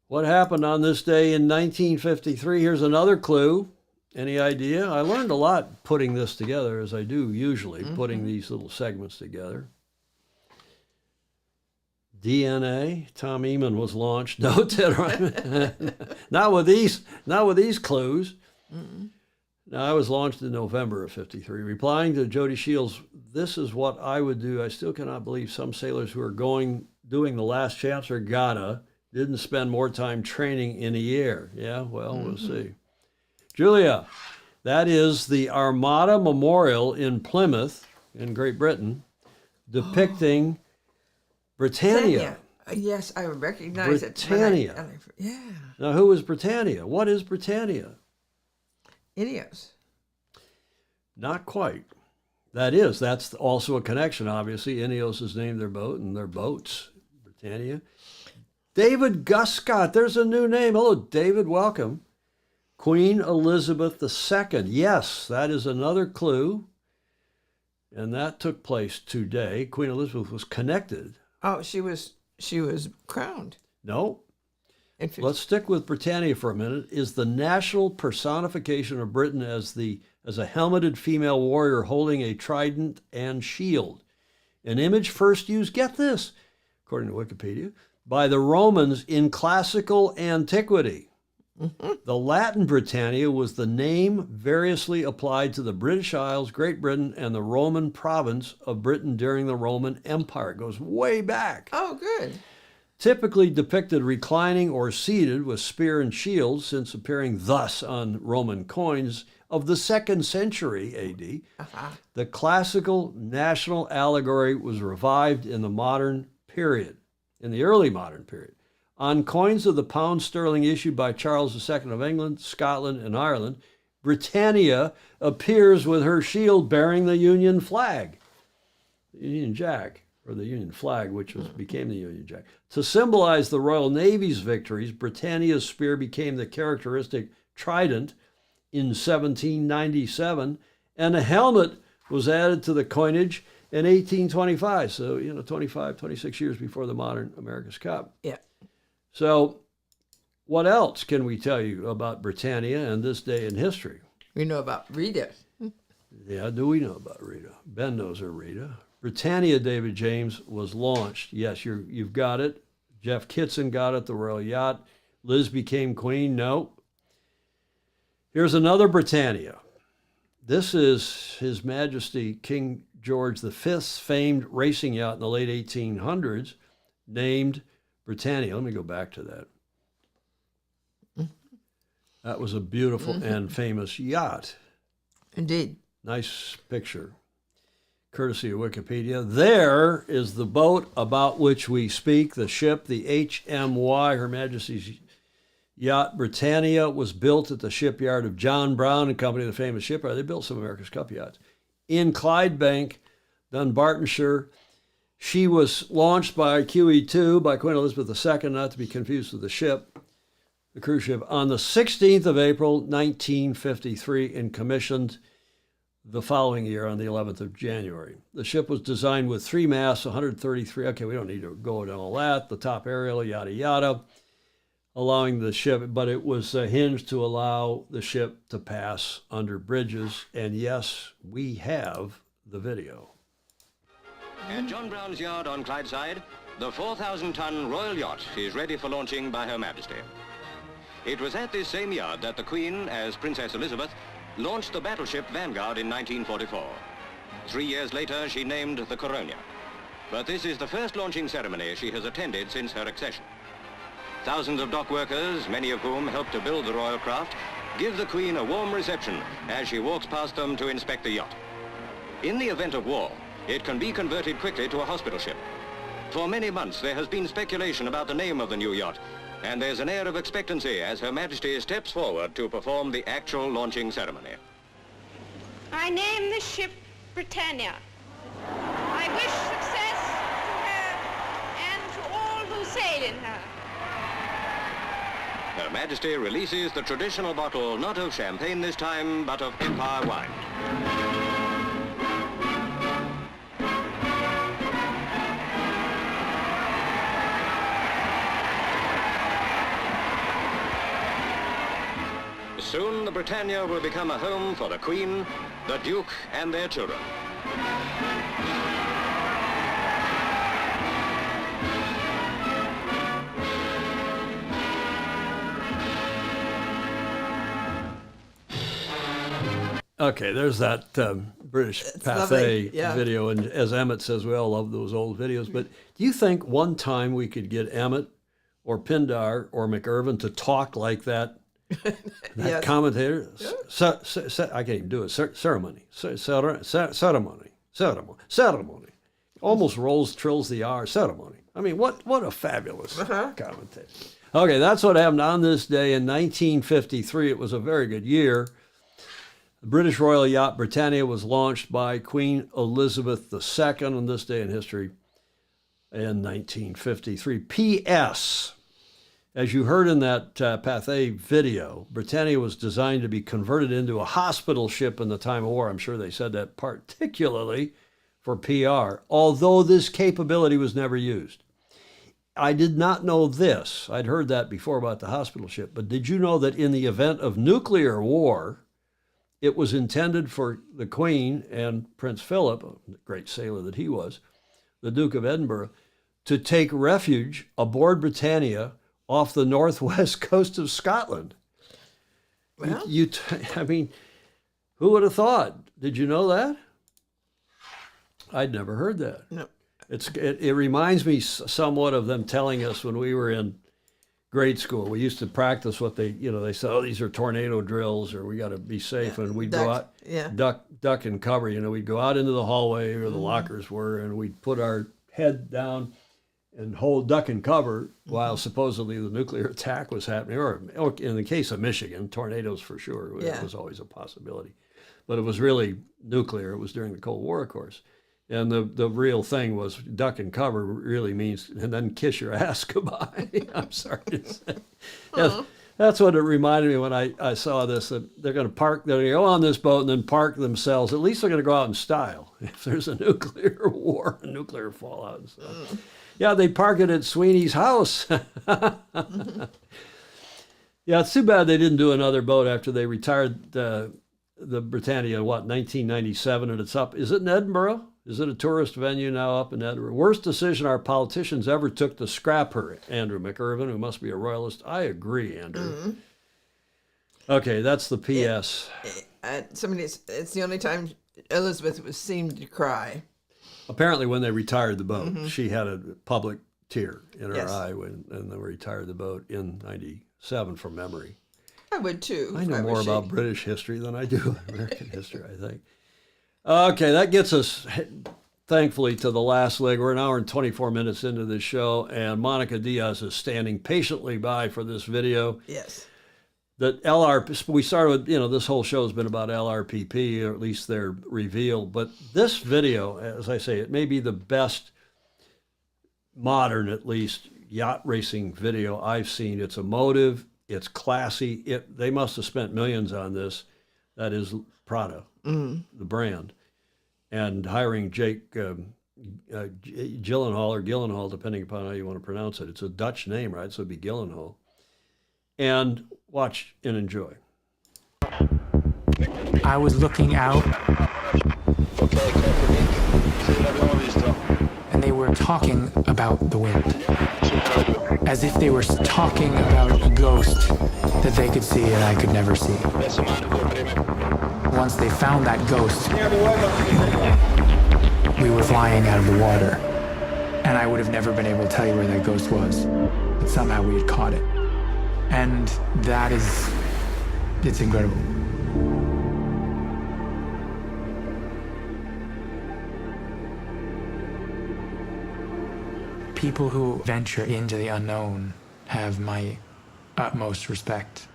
Speaker 1: What happened on this day in 1953? Here's another clue. Any idea? I learned a lot putting this together, as I do usually, putting these little segments together. DNA. Tom Eamon was launched. No, Ted Ryman. not with these clues. Now, I was launched in November of 53. Replying to Jody Shields, this is what I would do. I still cannot believe some sailors who are doing the last chance regatta didn't spend more time training in a year. Yeah, well, we'll see. Julia, that is the Armada Memorial in Plymouth, in Great Britain, depicting Britannia.
Speaker 2: Yes, I recognize
Speaker 1: Britannia.
Speaker 2: it. Yeah.
Speaker 1: Now, who is Britannia? What is Britannia?
Speaker 2: Ineos.
Speaker 1: Not quite. That's also a connection, obviously. Ineos has named their boat and their boats, Britannia. David Guscott, there's a new name. Hello, David, welcome. Queen Elizabeth II. Yes, that is another clue. And that took place today. Queen Elizabeth was connected.
Speaker 2: Oh, she was crowned.
Speaker 1: No. Let's stick with Britannia for a minute. Is the national personification of Britain as a helmeted female warrior holding a trident and shield. An image first used, get this, according to Wikipedia, by the Romans in classical antiquity. The Latin Britannia was the name variously applied to the British Isles, Great Britain, and the Roman province of Britain during the Roman Empire. It goes way back.
Speaker 2: Oh, good.
Speaker 1: Typically depicted reclining or seated with spear and shield, since appearing thus on Roman coins of the 2nd century AD. The classical national allegory was revived in the early modern period. On coins of the pound sterling issued by Charles II of England, Scotland, and Ireland, Britannia appears with her shield bearing the Union flag, the Union Jack, or the Union flag, which became the Union Jack. To symbolize the Royal Navy's victories, Britannia's spear became the characteristic trident in 1797, and a helmet was added to the coinage in 1825. So, 26 years before the modern America's Cup.
Speaker 2: Yeah.
Speaker 1: So, what else can we tell you about Britannia and this day in history?
Speaker 2: We know about Rita.
Speaker 1: Yeah, do we know about Rita? Ben knows her Rita. Britannia, David James, was launched. Yes, you've got it. Jeff Kitson got it, the Royal Yacht. Liz became queen. No. Here's another Britannia. This is His Majesty King George V's famed racing yacht in the late 1800s, named Britannia. Let me go back to that. That was a beautiful and famous yacht.
Speaker 2: Indeed.
Speaker 1: Nice picture. Courtesy of Wikipedia. There is the boat about which we speak, the ship, the HMY, Her Majesty's Yacht Britannia, was built at the shipyard of John Brown and Company, the famous shipyard. They built some America's Cup yachts. In Clydebank, Dunbartonshire, She was launched by QE2 by Queen Elizabeth II, not to be confused with the ship, the cruise ship, on the 16th of April, 1953, and commissioned the following year on the 11th of January. The ship was designed with 3 masts, 133, okay, we don't need to go into all that, the top aerial, yada, yada, allowing the ship, but it was hinged to allow the ship to pass under bridges, and yes, we have the video.
Speaker 19: At John Brown's yard on Clydeside, the 4,000-ton Royal Yacht is ready for launching by Her Majesty. It was at this same yard that the Queen, as Princess Elizabeth, launched the battleship Vanguard in 1944. 3 years later, she named the Coronia. But this is the first launching ceremony she has attended since her accession. Thousands of dock workers, many of whom helped to build the royal craft, give the Queen a warm reception as she walks past them to inspect the yacht. In the event of war, it can be converted quickly to a hospital ship. For many months, there has been speculation about the name of the new yacht, and there's an air of expectancy as Her Majesty steps forward to perform the actual launching ceremony.
Speaker 20: I name the ship Britannia. I wish success to her and to all who sail in her.
Speaker 19: Her Majesty releases the traditional bottle, not of champagne this time, but of Empire wine. Soon the Britannia will become a home for the Queen, the Duke, and their children.
Speaker 1: Okay, there's that British Pathé video, and as Emmett says, we all love those old videos. But do you think one time we could get Emmett or Pindar or McIrvin to talk like that commentator? I can't even do it. Ceremony. Almost trills the R. Ceremony. I mean, what a fabulous commentator. Okay, that's what happened on this day in 1953. It was a very good year. The British Royal Yacht Britannia was launched by Queen Elizabeth II on this day in history in 1953. P.S. As you heard in that Pathé video, Britannia was designed to be converted into a hospital ship in the time of war. I'm sure they said that particularly for PR, although this capability was never used. I did not know this. I'd heard that before about the hospital ship, but did you know that in the event of nuclear war, it was intended for the Queen and Prince Philip, the great sailor that he was, the Duke of Edinburgh, to take refuge aboard Britannia off the northwest coast of Scotland? Well, I mean, who would have thought? Did you know that? I'd never heard that.
Speaker 2: No.
Speaker 1: It reminds me somewhat of them telling us when we were in grade school. We used to practice what they said, oh, these are tornado drills, or we got to be safe, and we'd go out, duck and cover. We'd go out into the hallway where the lockers were, and we'd put our head down and hold duck and cover while supposedly the nuclear attack was happening, or in the case of Michigan, tornadoes for sure. It was always a possibility. But it was really nuclear. It was during the Cold War, of course. And the real thing was duck and cover really means, and then kiss your ass goodbye. I'm sorry to say. That's what it reminded me when I saw this, that they're going to go on this boat and then park themselves. At least they're going to go out in style if there's a nuclear war, a nuclear fallout. And stuff. Yeah, they park it at Sweeney's house. Yeah, it's too bad they didn't do another boat after they retired the Britannia, 1997, and it's up. Is it in Edinburgh? Is it a tourist venue now up in Edinburgh? Worst decision our politicians ever took to scrap her, Andrew McIrvin, who must be a royalist. I agree, Andrew. Mm-hmm. Okay, that's the P.S.
Speaker 2: It's the only time Elizabeth seemed to cry.
Speaker 1: Apparently, when they retired the boat, she had a public tear in her eye when they retired the boat in 97 from memory.
Speaker 2: I would too.
Speaker 1: I know more about British history than I do American history, I think. Okay, that gets us, thankfully, to the last leg. We're an hour and 24 minutes into this show, and Monica Diaz is standing patiently by for this video.
Speaker 2: Yes.
Speaker 1: That we started with, this whole show has been about LRPP, or at least their reveal. But this video, as I say, it may be the best modern, at least, yacht racing video I've seen. It's emotive, it's classy. They must have spent millions on this. That is Prada, the brand. And hiring Jake Gyllenhaal or Gyllenhaal, depending upon how you want to pronounce it. It's a Dutch name, right? So it'd be Gyllenhaal. And watch and enjoy.
Speaker 21: I was looking out, and they were talking about the wind, as if they were talking about a ghost that they could see and I could never see. Once they found that ghost, we were flying out of the water, and I would have never been able to tell you where that ghost was, but somehow we had caught it. And that is, it's incredible. People who venture into the unknown have my utmost respect.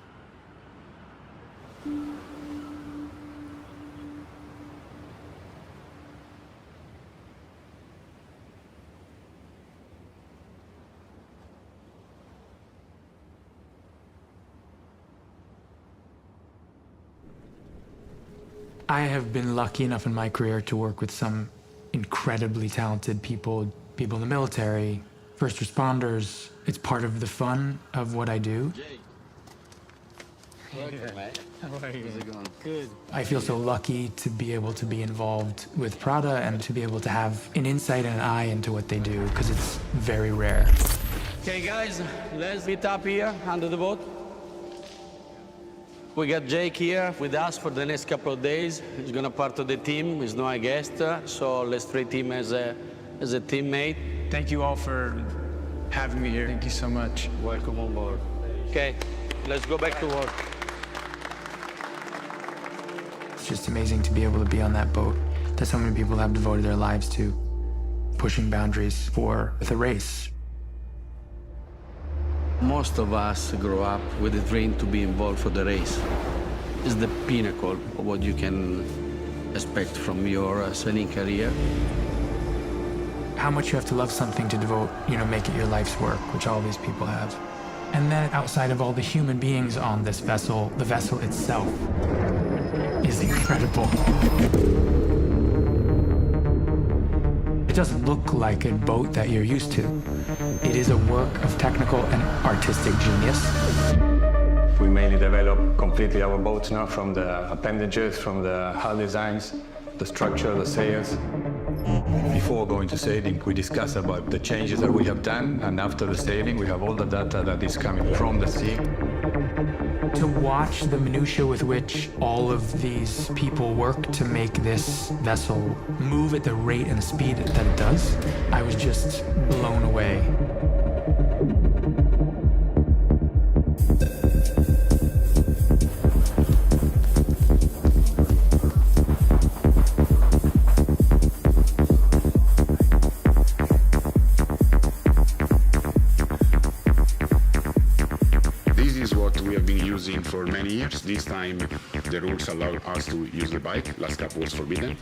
Speaker 21: I have been lucky enough in my career to work with some incredibly talented people in the military, first responders. It's part of the fun of what I do.
Speaker 22: Welcome, mate. How are you? How's it going? Good.
Speaker 21: I feel so lucky to be able to be involved with Prada and to be able to have an insight and an eye into what they do, because it's very rare.
Speaker 22: Okay, guys, let's meet up here under the boat. We got Jake here with us for the next couple of days. He's gonna part of the team. He's not a guest, so let's treat him as a teammate.
Speaker 21: Thank you all for having me here. Thank you so much.
Speaker 22: Welcome on board. Okay, let's go back to work.
Speaker 21: It's just amazing to be able to be on that boat that so many people have devoted their lives to, pushing boundaries for the race.
Speaker 22: Most of us grow up with a dream to be involved for the race. It's the pinnacle of what you can expect from your sailing career.
Speaker 21: How much you have to love something to devote, make it your life's work, which all these people have. And then outside of all the human beings on this vessel, the vessel itself is incredible. It doesn't look like a boat that you're used to. It is a work of technical and artistic genius.
Speaker 23: We mainly develop completely our boats now, from the appendages, from the hull designs, the structure, the sails. Before going to sailing, we discuss about the changes that we have done, and after the sailing, we have all the data that is coming from the sea.
Speaker 21: To watch the minutiae with which all of these people work to make this vessel move at the rate and the speed that it does, I was just blown away.
Speaker 24: For many years. This time the rules allow us to use the bike. Last cup was forbidden.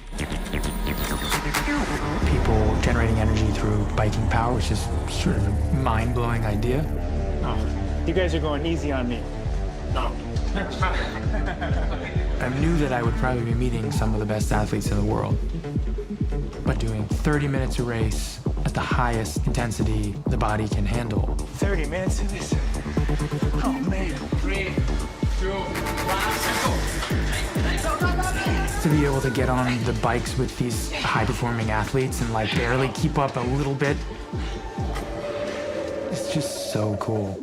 Speaker 21: People generating energy through biking power, which is sort of a mind-blowing idea.
Speaker 25: Oh, you guys are going easy on me. No.
Speaker 21: I knew that I would probably be meeting some of the best athletes in the world. But doing 30 minutes a race at the highest intensity the body can handle.
Speaker 25: 30 minutes of this? Oh, man. 3, 2, 1,
Speaker 21: to be able to get on the bikes with these high-performing athletes and barely keep up a little bit, it's just so cool.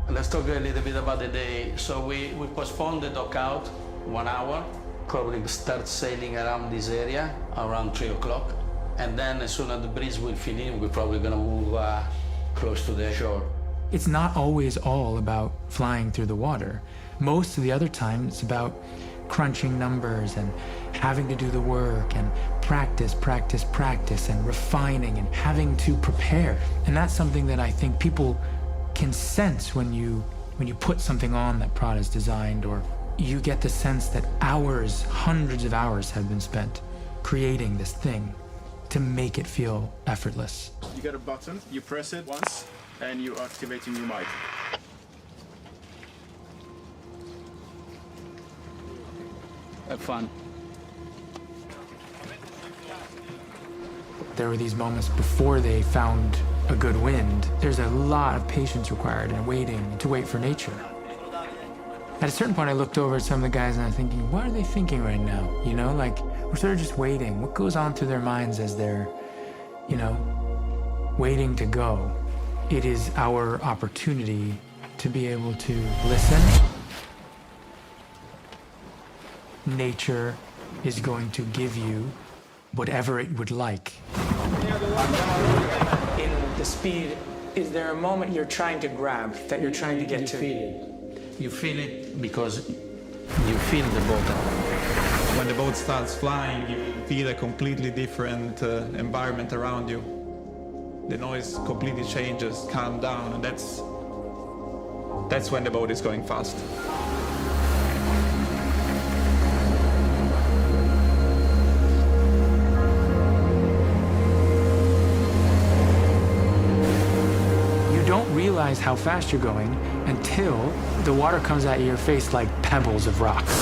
Speaker 22: Let's talk a little bit about the day. So we postponed the dock out 1 hour. Probably start sailing around this area around 3 o'clock. And then as soon as the breeze will fill in, we're probably gonna move close to the shore.
Speaker 21: It's not always all about flying through the water. Most of the other time, it's about crunching numbers and having to do the work and practice and refining and having to prepare. And that's something that I think people can sense when you put something on that Prada's designed, or you get the sense that hours, hundreds of hours have been spent creating this thing to make it feel effortless.
Speaker 3: You get a button, you press it once, and you activate your new mic.
Speaker 21: Have fun. There were these moments before they found a good wind. There's a lot of patience required and waiting to wait for nature. At a certain point, I looked over at some of the guys and I'm thinking, what are they thinking right now? You know, like, we're sort of just waiting. What goes on through their minds as they're, you know, waiting to go? It is our opportunity to be able to listen. Nature is going to give you whatever it would like. In the speed, is there a moment you're trying to grab, that you're trying to get to?
Speaker 22: Feel it. You feel it because you feel the boat.
Speaker 4: When the boat starts flying, you feel a completely different environment around you. The noise completely changes, calm down, and that's when the boat is going fast.
Speaker 21: Realize how fast you're going until the water comes at your face like pebbles of rocks.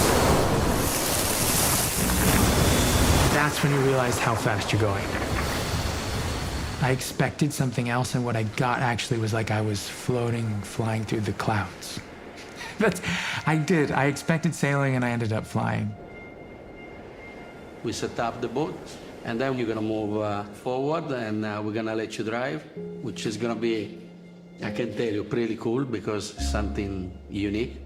Speaker 21: That's when you realize how fast you're going. I expected something else, and what I got actually was like I was floating, flying through the clouds. I did. I expected sailing and I ended up flying.
Speaker 22: We set up the boat, and then you're gonna move forward, and we're gonna let you drive, which is gonna be, I can tell you, pretty cool because it's something unique.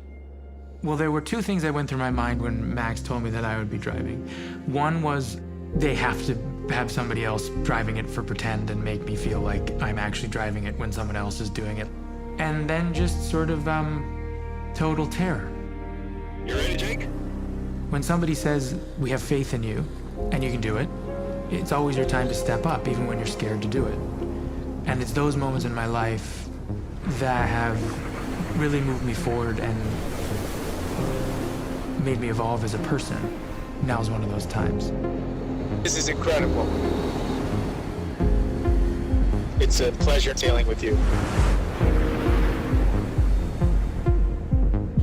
Speaker 21: Well, there were two things that went through my mind when Max told me that I would be driving. One was they have to have somebody else driving it for pretend and make me feel like I'm actually driving it when someone else is doing it. And then just sort of total terror.
Speaker 3: You ready, Jake?
Speaker 21: When somebody says, we have faith in you and you can do it, it's always your time to step up, even when you're scared to do it. And it's those moments in my life that have really moved me forward and made me evolve as a person. Now is one of those times.
Speaker 3: This is incredible. It's a pleasure sailing with you.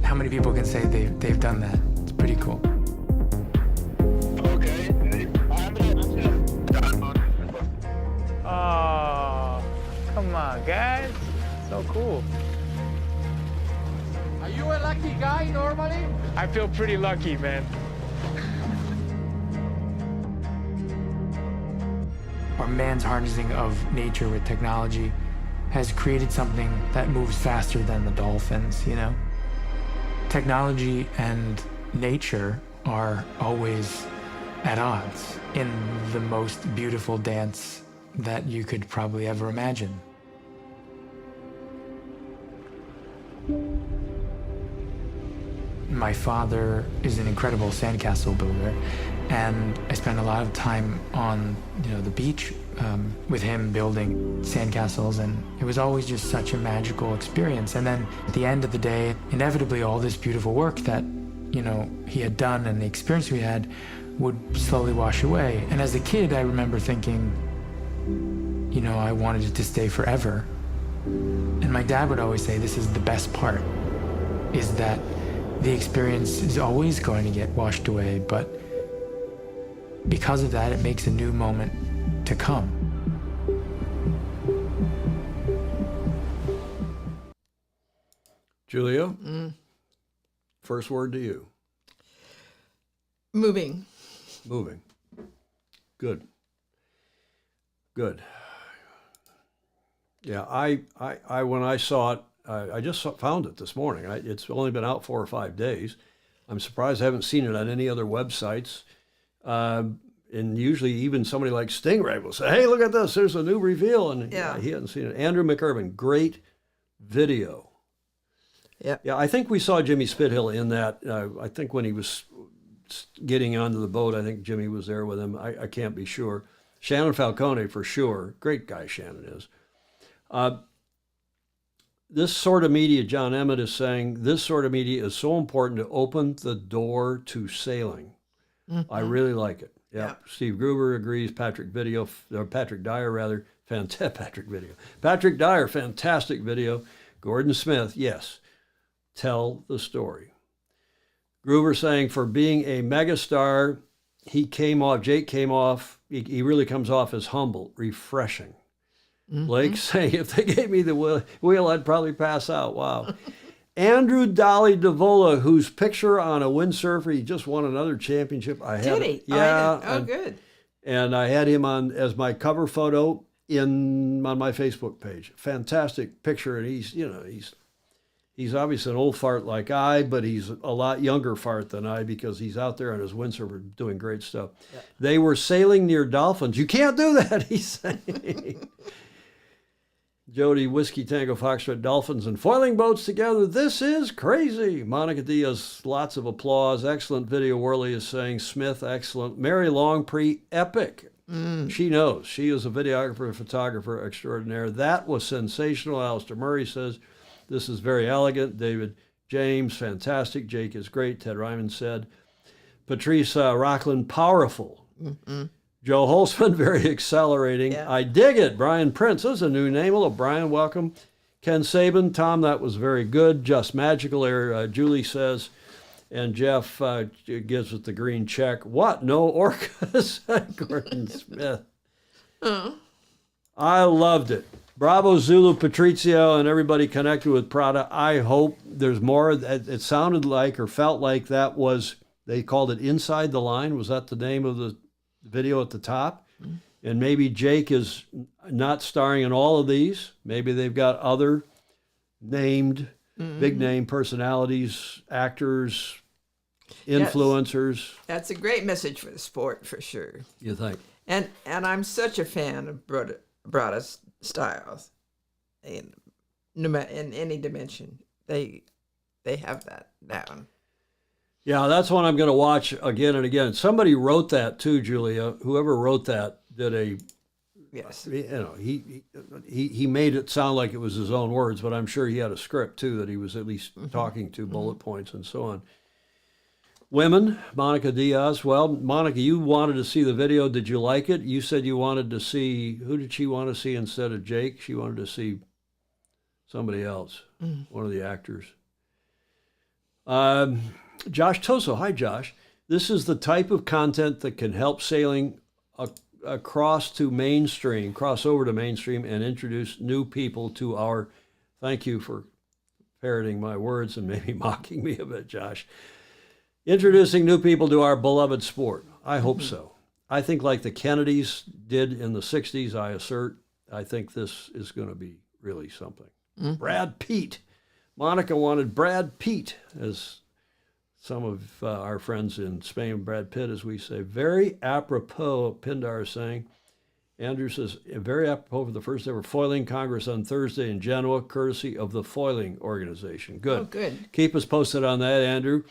Speaker 21: How many people can say they've done that? It's pretty cool.
Speaker 3: Okay.
Speaker 21: Oh, come on, guys. So cool.
Speaker 3: Are you a lucky guy normally?
Speaker 21: I feel pretty lucky, man. Our man's harnessing of nature with technology has created something that moves faster than the dolphins, you know? Technology and nature are always at odds in the most beautiful dance that you could probably ever imagine. My father is an incredible sandcastle builder, and I spent a lot of time on, the beach with him building sandcastles, and it was always just such a magical experience. And then at the end of the day, inevitably all this beautiful work that, he had done and the experience we had would slowly wash away. And as a kid, I remember thinking, I wanted it to stay forever. And my dad would always say, this is the best part, is that the experience is always going to get washed away, but because of that, it makes a new moment to come.
Speaker 1: Julia, first word to you.
Speaker 2: Moving.
Speaker 1: Moving. Good. Good. Yeah, I when I saw it, I just found it this morning. It's only been out 4 or 5 days. I'm surprised I haven't seen it on any other websites. And usually even somebody like Stingray will say, hey, look at this, there's a new reveal. And
Speaker 2: Yeah.
Speaker 1: he hadn't seen it. Andrew McIrvin, great video.
Speaker 2: Yeah.
Speaker 1: Yeah, I think we saw Jimmy Spithill in that. I think when he was getting onto the boat, I think Jimmy was there with him. I can't be sure. Shannon Falcone, for sure. Great guy Shannon is. This sort of media, John Emmett is saying, this sort of media is so important to open the door to sailing. I really like it. Yeah. Steve Gruber agrees. Patrick Dyer, Patrick Dyer, fantastic video. Gordon Smith, yes. Tell the story. Gruber saying, for being a megastar, Jake came off, he really comes off as humble, refreshing. Blake saying, if they gave me the wheel, I'd probably pass out. Wow. Andrew Dolly DeVola, whose picture on a windsurfer, he just won another championship.
Speaker 2: Did he?
Speaker 1: Yeah.
Speaker 2: Good.
Speaker 1: And I had him on as my cover photo on my Facebook page. Fantastic picture, and he's obviously an old fart like I, but he's a lot younger fart than I because he's out there on his windsurfer doing great stuff. Yeah. They were sailing near dolphins. You can't do that, he's saying. Jody, Whiskey Tango Foxtrot, dolphins and foiling boats together. This is crazy. Monica Diaz, lots of applause. Excellent video, Worley is saying. Smith, excellent. Mary Longpree, epic. She knows. She is a videographer, photographer extraordinaire. That was sensational. Alistair Murray says, this is very elegant. David James, fantastic. Jake is great. Ted Ryman said. Patrice Rockland, powerful. Joe Holtzman, very accelerating. Yeah. I dig it. Brian Prince, this is a new name. Hello, Brian, welcome. Ken Saban, Tom, that was very good. Just magical there, Julie says. And Jeff gives it the green check. What? No orcas? Gordon Smith. I loved it. Bravo, Zulu, Patrizio, and everybody connected with Prada. I hope there's more. It sounded like or felt like that was, they called it Inside the Line. Was that the name of the video at the top? And maybe Jake is not starring in all of these. Maybe they've got other named, big name personalities, actors, influencers.
Speaker 2: Yes. That's a great message for the sport, for sure.
Speaker 1: You think?
Speaker 2: And I'm such a fan of Prada's styles. In any dimension, they have that down.
Speaker 1: Yeah, that's one I'm going to watch again and again. Somebody wrote that too, Julia. Whoever wrote that did a.
Speaker 2: Yes.
Speaker 1: You know, he made it sound like it was his own words, but I'm sure he had a script too that he was at least talking to, bullet points and so on. Women, Monica Diaz. Well, Monica, you wanted to see the video. Did you like it? You said you wanted to see, who did she want to see instead of Jake? She wanted to see somebody else, one of the actors. Josh Toso, hi Josh. This is the type of content that can help sailing cross over to mainstream and introduce new people to our, thank you for parroting my words and maybe mocking me a bit, Josh. Introducing new people to our beloved sport. I hope so. I think like the Kennedys did in the 60s, I think this is going to be really something. Brad Pitt. Monica wanted Brad Pitt, as some of our friends in Spain, Brad Pitt, as we say. Very apropos, Pindar is saying. Andrew says, very apropos for the first ever Foiling Congress on Thursday in Genoa, courtesy of the Foiling Organization. Good.
Speaker 2: Oh, good.
Speaker 1: Keep us posted on that, Andrew.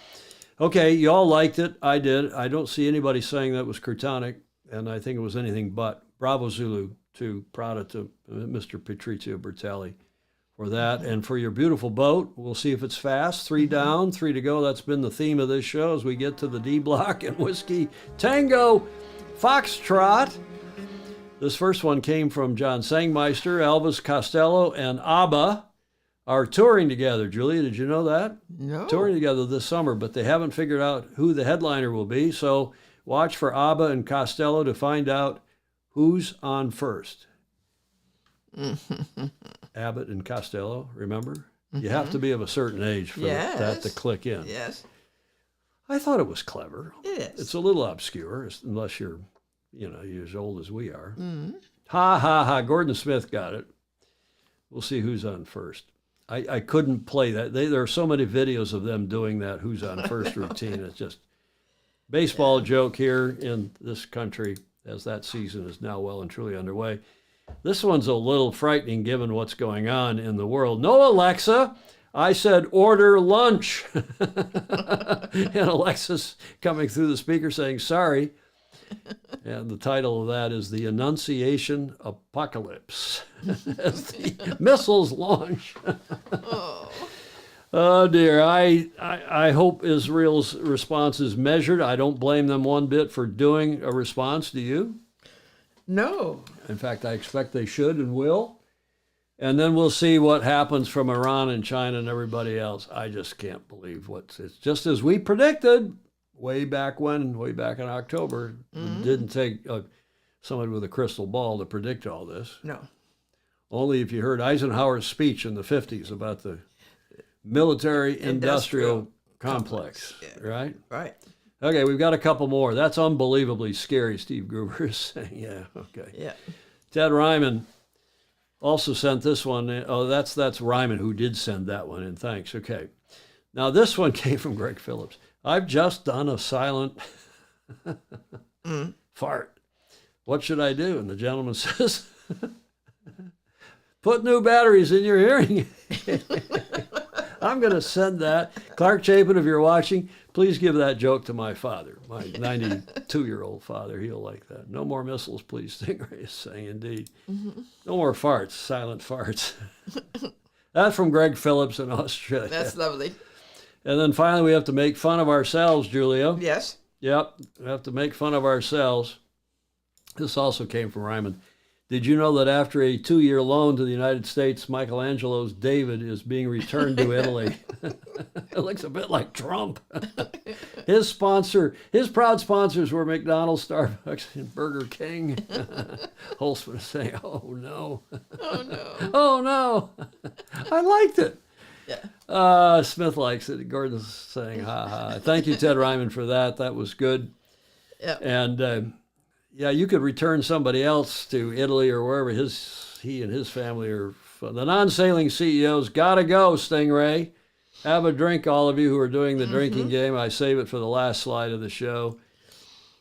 Speaker 1: Okay, you all liked it. I did. I don't see anybody saying that was Curtonic, and I think it was anything but. Bravo Zulu to Prada to Mr. Patrizio Bertelli for that. And for your beautiful boat, we'll see if it's fast. 3 down, 3 to go. That's been the theme of this show as we get to the D block and Whiskey Tango Foxtrot. This first one came from John Sangmeister. Elvis Costello and ABBA are touring together. Julia, did you know that?
Speaker 2: No.
Speaker 1: Touring together this summer, but they haven't figured out who the headliner will be. So watch for ABBA and Costello to find out who's on first. Abbott and Costello, remember? You have to be of a certain age for that to click in.
Speaker 2: Yes.
Speaker 1: I thought it was clever.
Speaker 2: It is.
Speaker 1: It's a little obscure, unless you're as old as we are. Ha, ha, ha. Gordon Smith got it. We'll see who's on first. I couldn't play that. There are so many videos of them doing that who's on first routine. It's just, Baseball joke here in this country, as that season is now well and truly underway. This one's a little frightening given what's going on in the world. No, Alexa, I said order lunch. And Alexa's coming through the speaker saying, sorry. And the title of that is The Annunciation Apocalypse as the missiles launch. Oh dear, I hope Israel's response is measured. I don't blame them one bit for doing a response. Do you?
Speaker 2: No.
Speaker 1: In fact, I expect they should and will. And then we'll see what happens from Iran and China and everybody else. I just can't believe it's just as we predicted way back in October. It didn't take somebody with a crystal ball to predict all this.
Speaker 2: No.
Speaker 1: Only if you heard Eisenhower's speech in the 50s about the military-industrial complex, right?
Speaker 2: Right.
Speaker 1: Okay, we've got a couple more. That's unbelievably scary, Steve Gruber is saying. Yeah, okay.
Speaker 2: Yeah.
Speaker 1: Ted Ryman also sent this one. Oh, that's Ryman who did send that one in. Thanks. Okay. Now, this one came from Greg Phillips. I've just done a silent fart. What should I do? And the gentleman says, put new batteries in your hearing. I'm going to send that. Clark Chapin, if you're watching, please give that joke to my father, my 92-year-old father. He'll like that. No more missiles, please, Stingray is saying, indeed. No more farts, silent farts. That's from Greg Phillips in Australia.
Speaker 2: That's lovely.
Speaker 1: And then finally, we have to make fun of ourselves, Julia.
Speaker 2: Yes.
Speaker 1: Yep, we have to make fun of ourselves. This also came from Ryman. Did you know that after a 2-year loan to the United States, Michelangelo's David is being returned to Italy? It looks a bit like Trump. His proud sponsors were McDonald's, Starbucks, and Burger King. Holtzman is saying, oh no.
Speaker 2: Oh no.
Speaker 1: Oh no. I liked it.
Speaker 2: Yeah.
Speaker 1: Smith likes it. Gordon's saying, ha ha. Thank you, Ted Ryman, for that. That was good.
Speaker 2: Yeah.
Speaker 1: And yeah, you could return somebody else to Italy or wherever he and his family are. The non-sailing CEO's got to go, Stingray. Have a drink, all of you who are doing the drinking game. I save it for the last slide of the show.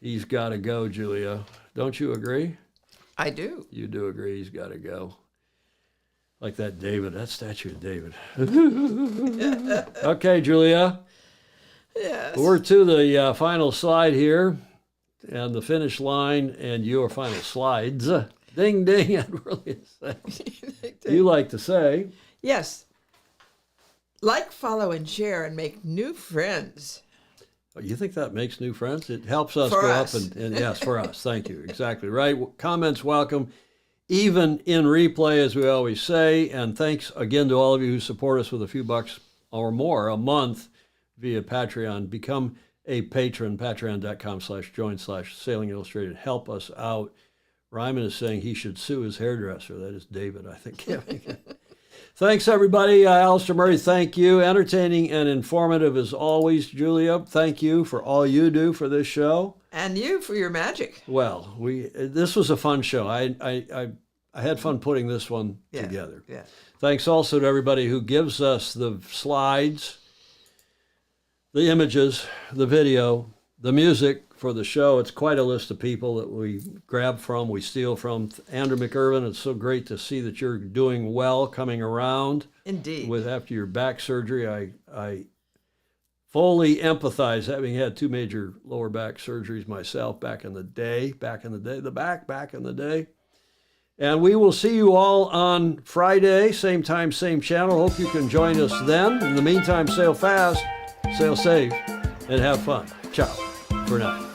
Speaker 1: He's got to go, Julia. Don't you agree?
Speaker 2: I do.
Speaker 1: You do agree he's got to go. Like that statue of David. Okay, Julia.
Speaker 2: Yes.
Speaker 1: We're to the final slide here and the finish line and your final slides. Ding, ding, I'd really say. You like to say.
Speaker 2: Yes. Like, follow, and share, and make new friends.
Speaker 1: You think that makes new friends? It helps us
Speaker 2: For
Speaker 1: go
Speaker 2: us.
Speaker 1: up and yes, for us. Thank you. Exactly right. Comments welcome, even in replay, as we always say. And thanks again to all of you who support us with a few bucks or more a month via Patreon. Become a patron, patreon.com/join/Sailing Illustrated. Help us out. Ryman is saying he should sue his hairdresser. That is David, I think. Thanks, everybody. Alistair Murray, thank you. Entertaining and informative as always. Julia, thank you for all you do for this show.
Speaker 2: And you for your magic.
Speaker 1: Well, this was a fun show. I had fun putting this one together.
Speaker 2: Yeah.
Speaker 1: Thanks also to everybody who gives us the slides, the images, the video, the music for the show. It's quite a list of people that we grab from, we steal from. Andrew McIrvin, it's so great to see that you're doing well, coming around.
Speaker 2: Indeed.
Speaker 1: After your back surgery. I fully empathize, having had 2 major lower back surgeries myself back in the day. And we will see you all on Friday, same time, same channel. Hope you can join us then. In the meantime, sail fast, sail safe, and have fun. Ciao for now.